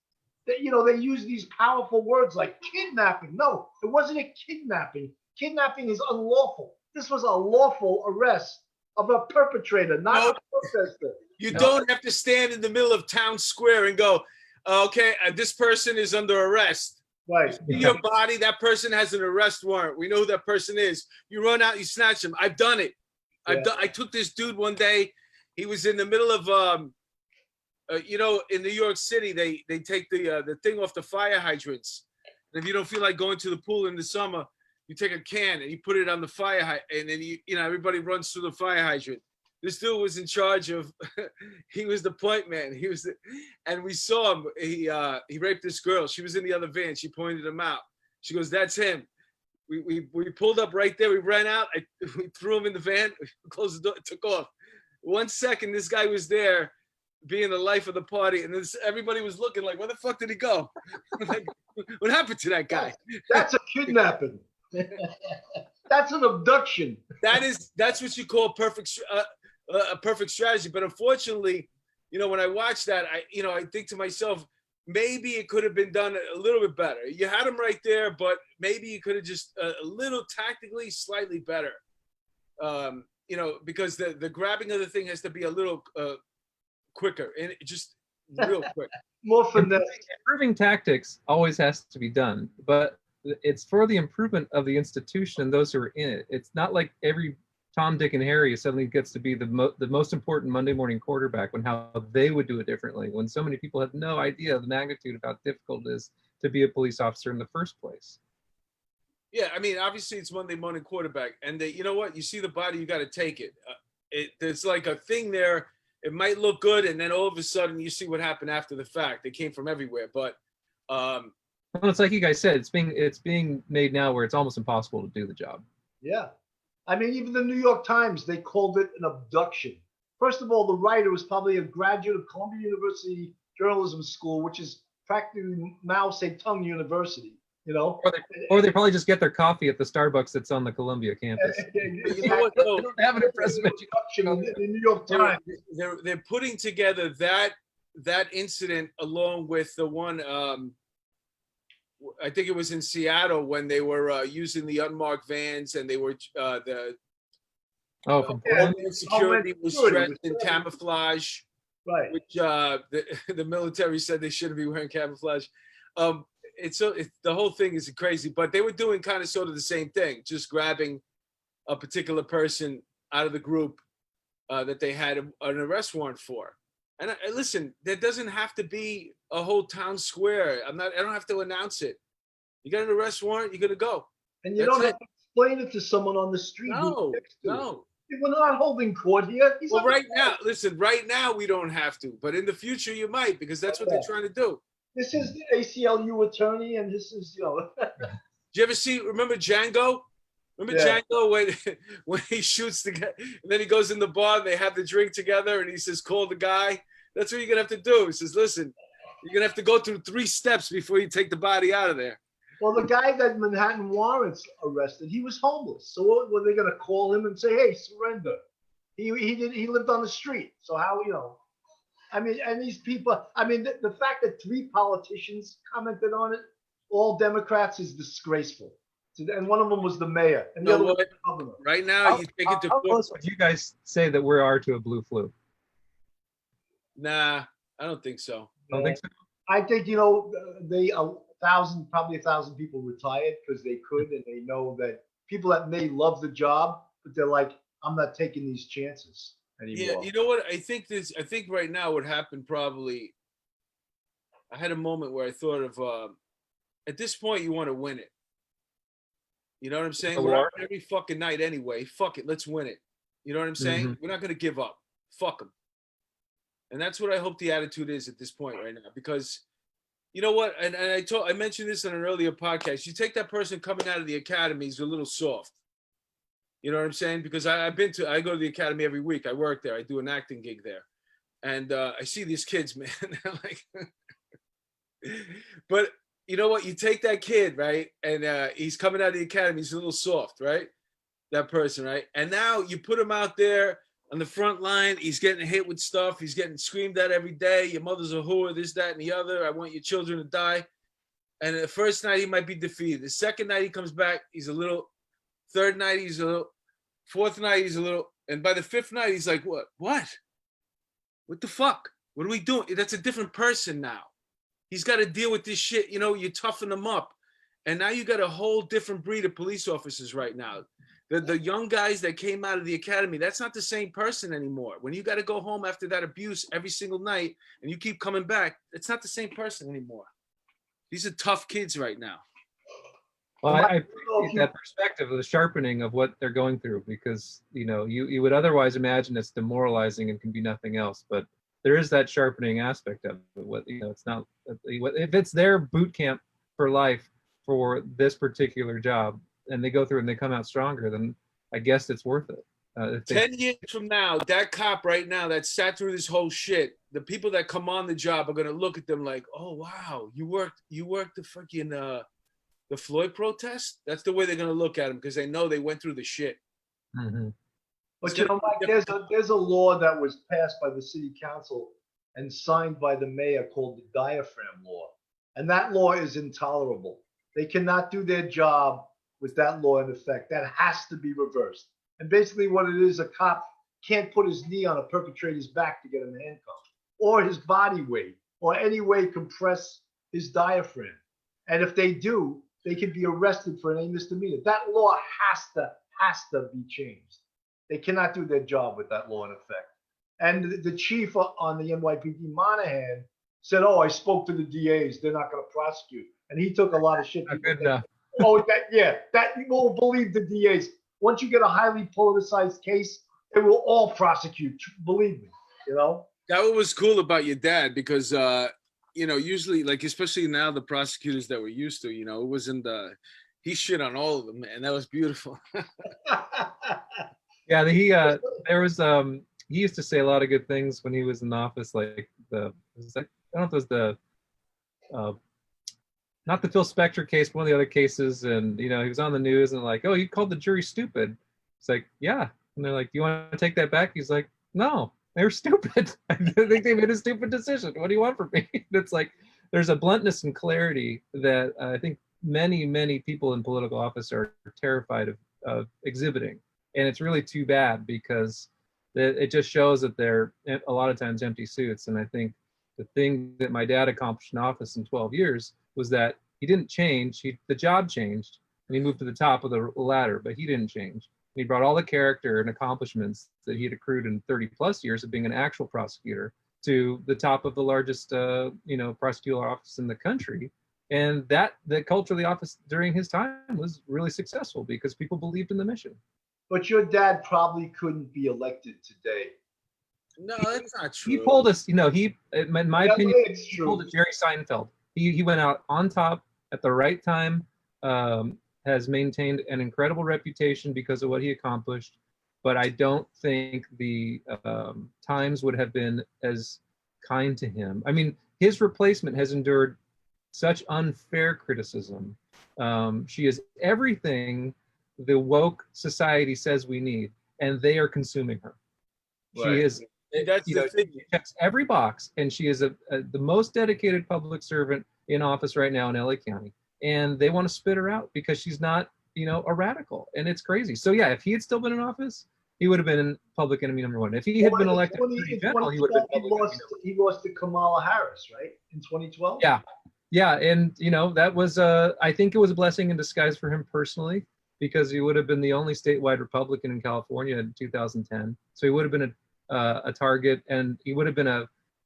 you know, they use these powerful words like kidnapping. No, it wasn't a kidnapping. Kidnapping is unlawful. This was a lawful arrest of a perpetrator, not a protester. You don't have to stand in the middle of town square and go, okay, this person is under arrest. Right. In your body, that person has an arrest warrant. We know who that person is. You run out, you snatch him. I've done it. I took this dude one day. He was in the middle of, you know, in New York City, they take the thing off the fire hydrants. And if you don't feel like going to the pool in the summer, you take a can and you put it on the fire hydrant, and then you know, everybody runs through the fire hydrant. This dude was in charge of. He was the point man. And we saw him. He raped this girl. She was in the other van. She pointed him out. She goes, "That's him." We pulled up right there. We ran out. We threw him in the van. Closed the door. Took off. 1 second, this guy was there, being the life of the party, and everybody was looking like, "Where the fuck did he go? Like, what happened to that guy?" That's a kidnapping. That's an abduction. That's what you call a perfect strategy. But unfortunately, you know, when I watch that, I think to myself, maybe it could have been done a little bit better. You had him right there, but maybe you could have just a little tactically slightly better. You know, because the grabbing of the thing has to be a little quicker and just real quick. More finesse. Improving tactics always has to be done, but it's for the improvement of the institution and those who are in it. It's not like every Tom, Dick, and Harry suddenly gets to be the most important Monday morning quarterback when how they would do it differently, when so many people have no idea the magnitude of how difficult it is to be a police officer in the first place. Yeah, I mean, obviously it's Monday morning quarterback, and you know what? You see the body, you got to take it. There's like a thing there. it might look good, and then all of a sudden you see what happened after the fact. They came from everywhere, but Well, it's like you guys said, it's being made now where it's almost impossible to do the job. Yeah. I mean, even the New York Times, they called it an abduction. First of all, the writer was probably a graduate of Columbia University Journalism School, which is practically Mao Zedong University, you know? Or they probably just get their coffee at the Starbucks that's on the Columbia campus. you know what, They though? don't have an impressive Abduction in the New York Times. They're putting together that incident along with the one, I think it was in Seattle when they were using the unmarked vans, and they were from Homeland Security was dressed in camouflage, Right. which the military said they shouldn't be wearing camouflage. The whole thing is crazy, but they were doing kind of sort of the same thing, just grabbing a particular person out of the group that they had an arrest warrant for. And listen, there doesn't have to be a whole town square. I don't have to announce it. You got an arrest warrant, you're gonna go. And you That's don't have to explain it to someone on the street. No, no. We're not holding court here. Well, right now we don't have to, but in the future you might, because that's what they're trying to do. This is the ACLU attorney, and this is, Did you ever remember Django? Remember Django when he shoots the guy, and then he goes in the bar, and they have the drink together, and he says, call the guy. That's what you're gonna have to do. He says, listen, you're gonna have to go through 3 steps before you take the body out of there. Well, the guy that Manhattan warrants arrested, he was homeless. So what were they going to call him and say, "Hey, surrender"? He lived on the street. So how, I mean, and these people, I mean, the fact that 3 politicians commented on it, all Democrats, is disgraceful. And one of them was the mayor, and the other one was the governor. Right now, you take it to How court. close would you guys say that we are to a blue flu? Nah, I don't think so. Don't think so. I think, probably 1,000 people retired because they could, and they know that people that may love the job, but they're like, I'm not taking these chances anymore. Yeah, you know what? I think right now what happened probably, I had a moment where I thought of, at this point, you want to win it. You know what I'm saying? We're out every fucking night anyway. Fuck it, let's win it. You know what I'm saying? Mhm. We're not going to give up. Fuck them. And that's what I hope the attitude is at this point right now, because you know what? And I mentioned this in an earlier podcast. You take that person coming out of the academy, he's a little soft. You know what I'm saying? Because I go to the academy every week. I work there. I do an acting gig there. And I see these kids, man. Like, but you know what? You take that kid, right? And he's coming out of the academy. He's a little soft, right? That person, right? And now you put him out there on the front line. He's getting hit with stuff. He's getting screamed at every day. Your mother's a whore, this, that, and the other. I want your children to die. And the first night he might be defeated. The second night he comes back, he's a little. Third night he's a little. Fourth night he's a little. And by the 5th night he's like, what? What the fuck? What are we doing? That's a different person now. He's got to deal with this shit. You toughen him up. And now you got a whole different breed of police officers right now. The young guys that came out of the academy, that's not the same person anymore. When you got to go home after that abuse every single night and you keep coming back, it's not the same person anymore. These are tough kids right now. Well, I appreciate that perspective of the sharpening of what they're going through, because you would otherwise imagine it's demoralizing and can be nothing else, but there is that sharpening aspect of it. It's not, if it's their boot camp for life for this particular job, and they go through and they come out stronger, then I guess it's worth it. 10 years from now, that cop right now that sat through this whole shit, the people that come on the job are gonna look at them like, oh wow, you worked the freaking the Floyd protest? That's the way they're gonna look at them, because they know they went through the shit. Mm-hmm. But Mike, there's a law that was passed by the city council and signed by the mayor called the diaphragm law. And that law is intolerable. They cannot do their job with that law in effect. That has to be reversed. And basically what it is, a cop can't put his knee on a perpetrator's back to get him handcuffed, or his body weight, or any way compress his diaphragm. And if they do, they can be arrested for any misdemeanor. That law has to be changed. They cannot do their job with that law in effect. And the chief on the NYPD, Monahan, said, "Oh, I spoke to the DAs. They're not going to prosecute." And he took a lot of shit. That you won't believe the DAs. Once you get a highly politicized case, they will all prosecute. Believe me. you know? That was cool about your dad because usually like especially now the prosecutors that we're used to, it wasn't he shit on all of them, and that was beautiful. Yeah, there was he used to say a lot of good things when he was in office, like I don't know if it was the uh, not the Phil Spector case, but one of the other cases, and he was on the news and like, oh, you called the jury stupid. It's like, yeah, and they're like, do you want to take that back? He's like, no, they're stupid. I think they made a stupid decision. What do you want from me? It's like there's a bluntness and clarity that I think many people in political office are terrified of exhibiting, and it's really too bad because it just shows that they're a lot of times empty suits. And I think the thing that my dad accomplished in office in 12 years was that he didn't change. The job changed, and he moved to the top of the ladder, but he didn't change. And he brought all the character and accomplishments that he had accrued in 30 plus years of being an actual prosecutor to the top of the largest, prosecutorial office in the country. And the culture of the office during his time was really successful because people believed in the mission. But your dad probably couldn't be elected today. No, that's not true. He pulled us, in my opinion, It's he true. pulled a Jerry Seinfeld. He went out on top at the right time, has maintained an incredible reputation because of what he accomplished. But I don't think the times would have been as kind to him. I mean, his replacement has endured such unfair criticism. She is everything the woke society says we need, and they are consuming her. Right. She is. That's the thing. She checks every box, and she is the most dedicated public servant in office right now in LA County. And they want to spit her out because she's not, a radical, and it's crazy. So yeah, if he had still been in office, he would have been public enemy number one. If he had been elected Attorney General, he would have been public enemy number one. He lost to Kamala Harris, right, in 2012. Yeah, and that was I think it was a blessing in disguise for him personally, because he would have been the only statewide Republican in California in 2010. So he would have been a target, and he would have been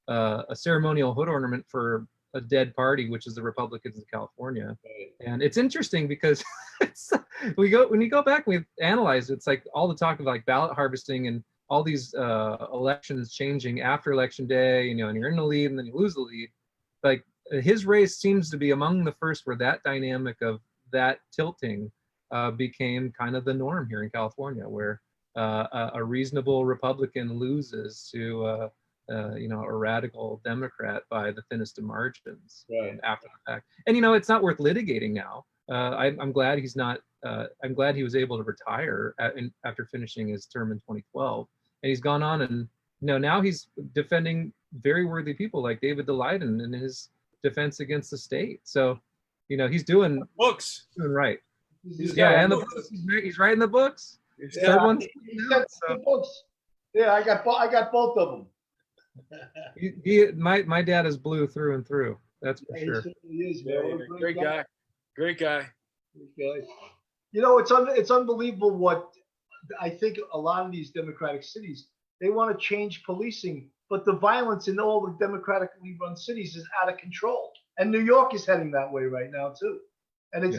a ceremonial hood ornament for a dead party, which is the Republicans of California. Right. And it's interesting because when you go back and we analyze, it's like all the talk of like ballot harvesting and all these elections changing after election day, and you're in the lead and then you lose the lead. Like his race seems to be among the first where that dynamic of that tilting became kind of the norm here in California, where a reasonable Republican loses to a radical Democrat by the thinnest of margins after the fact. And it's not worth litigating now. I'm glad he's not. I'm glad he was able to retire after finishing his term in 2012, and he's gone on and now he's defending very worthy people like David Daleiden in his defense against the state. So he's doing Books. doing right. He's And the books, he's writing the books. Yeah, Third one's he coming sent out, so. the books. Yeah, I got both of them. My dad is blue through and through. That's for Yeah, sure. He is, man. What a Great guy. Great guy. Great guy. It's unbelievable what I think a lot of these Democratic cities, they want to change policing, but the violence in all the democratically run cities is out of control. And New York is heading that way right now too. And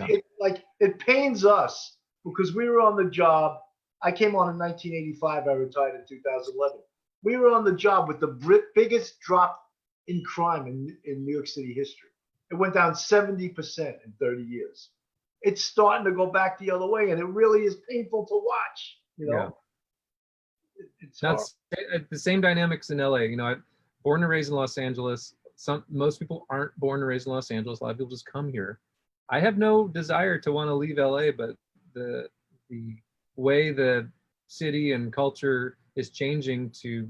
it pains us because we were on the job. I came on in 1985. I retired in 2011. We were on the job with the biggest drop in crime in New York City history. It went down 70% in 30 years. It's starting to go back the other way, and it really is painful to watch. It's That's the same dynamics in LA. I'm born and raised in Los Angeles. Most people aren't born and raised in Los Angeles. A lot of people just come here. I have no desire to want to leave LA, but the way the city and culture is changing to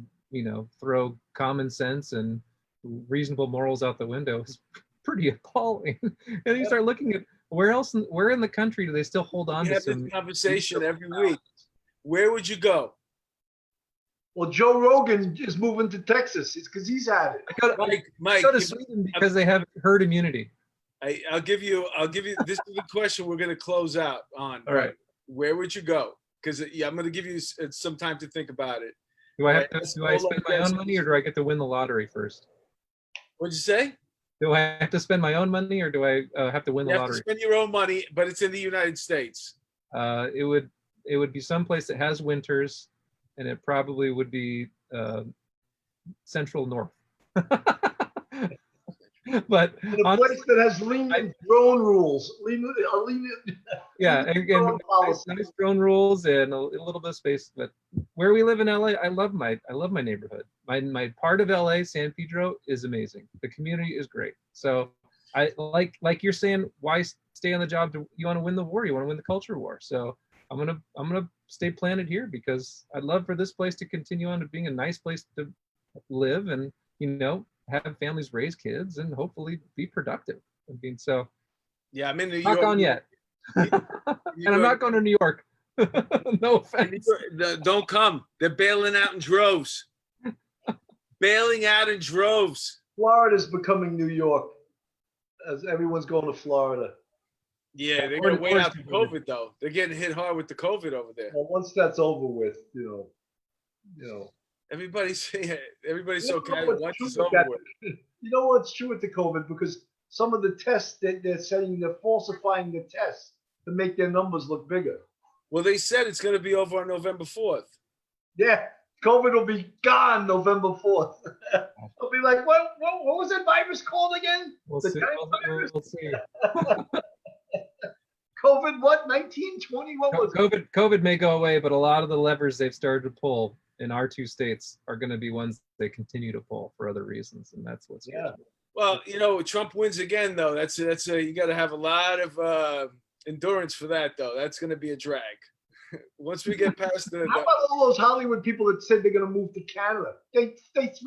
throw common sense and reasonable morals out the window is pretty appalling. And you start looking at where in the country do they still hold on to have some this conversation every week. Where would you go? Well, Joe Rogan is moving to Texas. It's because he's had it. Mike, go to Sweden because they have herd immunity. I'll give you. This is the question we're going to close out on. All right. Where would you go? Because I'm going to give you some time to think about it. Do I spend my own money, or do I get to win the lottery first? What'd you say? Do I have to spend my own money, or do I have to win the You have lottery? to spend your own money, but it's in the United States. It would be someplace that has winters, and it probably would be central north. But In a honestly, place that has lenient drone rules, lenient, yeah, lenient and drone policy. nice drone rules and a little bit of space. But where we live in LA, I love my neighborhood. My part of LA, San Pedro, is amazing. The community is great. So I like you're saying, why stay on the job? You want to win the war. You want to win the culture war. So I'm gonna stay planted here because I'd love for this place to continue on to being a nice place to live and have families raise kids and hopefully be productive. I mean, so Yeah, I'm in New not York. gone yet. And I'm not going to New York. No offense. Don't come. They're bailing out in droves. Bailing out in droves. Florida's becoming New York as everyone's going to Florida. Yeah, they're gonna wait out the COVID though. They're getting hit hard with the COVID over there. Well, once that's over with, Everybody's so You know casual. what's Once true it's with over that? with. You know what's true with the COVID? Because some of the tests they're saying they're falsifying the tests to make their numbers look bigger. Well, they said it's gonna be over on November 4th. Yeah, COVID will be gone November 4th. They'll be like, what was that virus called again? We'll The see. giant virus? We'll see. COVID what? 1920? What was it? COVID may go away, but a lot of the levers they've started to pull in our two states are going to be ones they continue to pull for other reasons, and that's what's Yeah. Well, Trump wins again though. That's you got to have a lot of endurance for that though. That's gonna be a drag. Once we get past the How about all those Hollywood people that said they're going to move to Canada? They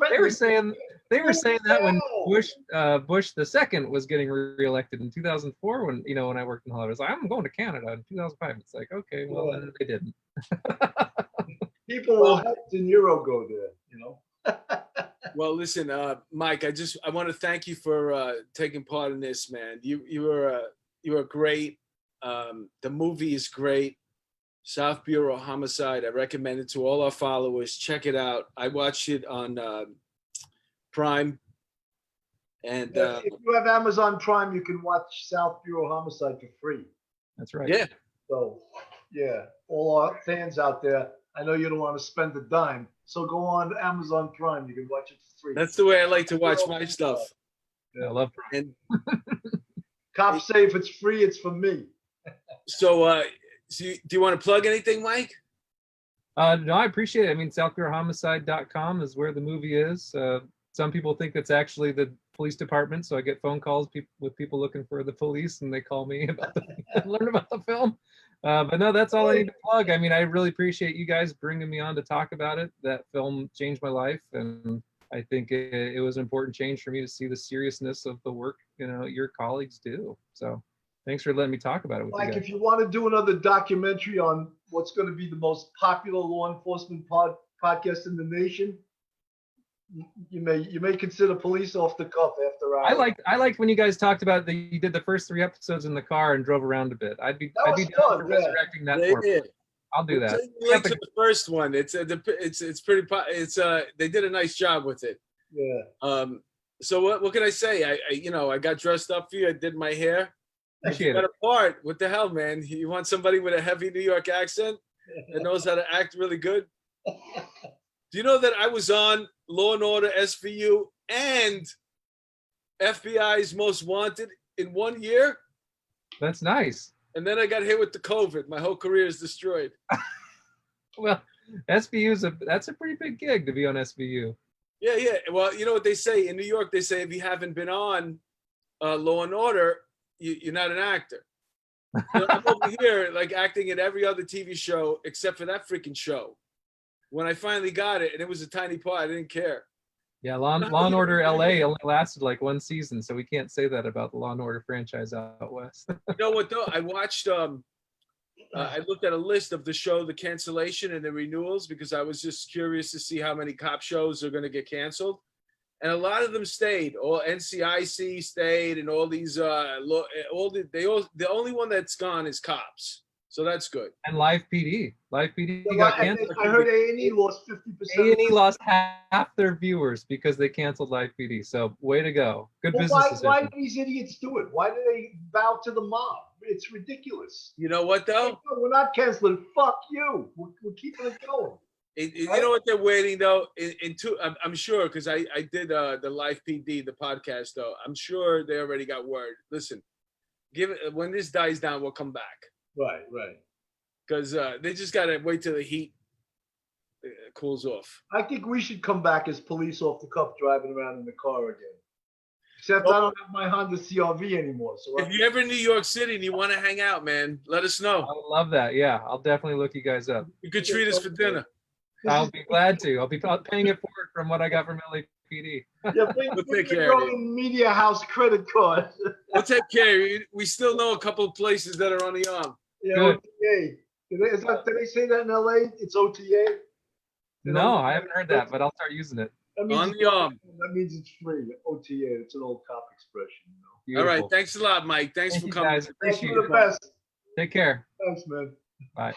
They were saying that when No. Bush the second was getting reelected in 2004 when I worked in Hollywood. I was like, I'm going to Canada in 2005. It's like, okay, well, Yeah. then they didn't. People will have De Niro go there, Well, listen, Mike, I want to thank you for taking part in this, man. You were great. The movie is great. South Bureau Homicide. I recommend it to all our followers. Check it out. I watched it on Prime. And If you have Amazon Prime, you can watch South Bureau Homicide for free. That's right. yeah, So, yeah, all our fans out there, I know you don't want to spend a dime, so go on Amazon Prime. You can watch it for free. that's the way I like to watch my stuff. I love. And Cops say if it's free, it's for me. so, do you want to plug anything, Mike? No, I appreciate it. I mean, SouthBureauHomicide.com is where the movie is. Some people think it's actually the police department, so I get phone calls with people looking for the police, and they call me about learn about the film. But no, that's all I need to plug. I mean, I really appreciate you guys bringing me on to talk about it. That film changed my life, and I think it was an important change for me to see the seriousness of the work your colleagues do. So thanks for letting me talk about it with you Mike, guys. if you want to do another documentary on what's going to be the most popular law enforcement podcast in the nation, you may consider Police Off the Cuff after hours. I liked when you guys talked about that you did the first 3 episodes in the car and drove around a bit. I'd be was down fun, for yeah. resurrecting that for you. I'll do that. Link to the first one. It's pretty. They did a nice job with it. Yeah. So what can I say? I got dressed up for you. I did my hair. Appreciate got it. a part. What the hell, man? You want somebody with a heavy New York accent that knows how to act really good? Do you know that I was on Law and Order SVU and FBI's Most Wanted in 1 year? That's nice. And then I got hit with the COVID. My whole career is destroyed. Well, that's a pretty big gig to be on SVU. Yeah. Well, you know what they say in New York? They say if you haven't been on Law and Order, you're not an actor. I'm over here like acting in every other TV show except for that freaking show. When I finally got it, and it was a tiny part, I didn't care. Yeah, Law and Order LA only lasted like 1 season, so we can't say that about the Law and Order franchise out west. You know what though? I watched. I looked at a list of the show, the cancellation and the renewals, because I was just curious to see how many cop shows are going to get canceled, and a lot of them stayed. All NCIC stayed, and all these. The only one that's gone is Cops. So that's good. And Live PD got Well, canceled. I heard A&E lost 50%. A&E lost half their viewers because they canceled Live PD. So way to go. Good Well, business why decision. do these idiots do it? Why do they bow to the mob? It's ridiculous. You know what though? No, we're not canceling. Fuck you. We're keeping it going. You know what they're waiting though? I'm sure because I did the live PD, the podcast though. I'm sure they already got word. Listen, give it when this dies down, we'll come back Right, right. because they just gotta wait till the heat cools off. I think we should come back as police off the cuff driving around in the car again. Except I don't have my Honda CRV anymore. So If you're ever in New York City and you want to hang out, man, let us I know. would love that. Yeah, I'll definitely look you guys up. You could treat us for dinner. I'll be glad to. I'll be paying it forward from what I got from LAPD. Yeah, bring We'll bring take your care of Roman Media House credit card. We'll take care of you. We still know a couple of places that are on the arm. Yeah, Good. OTA. Did they say that in LA? It's OTA? No, I haven't heard that, but I'll start using it. That means On it's the arm. That means it's free. OTA. It's an old cop expression, you know. All right. Beautiful. Thanks a lot, Mike. Thanks Thank for you coming. guys. Thanks Appreciate for it. the best. Take care. Thanks, man. Bye.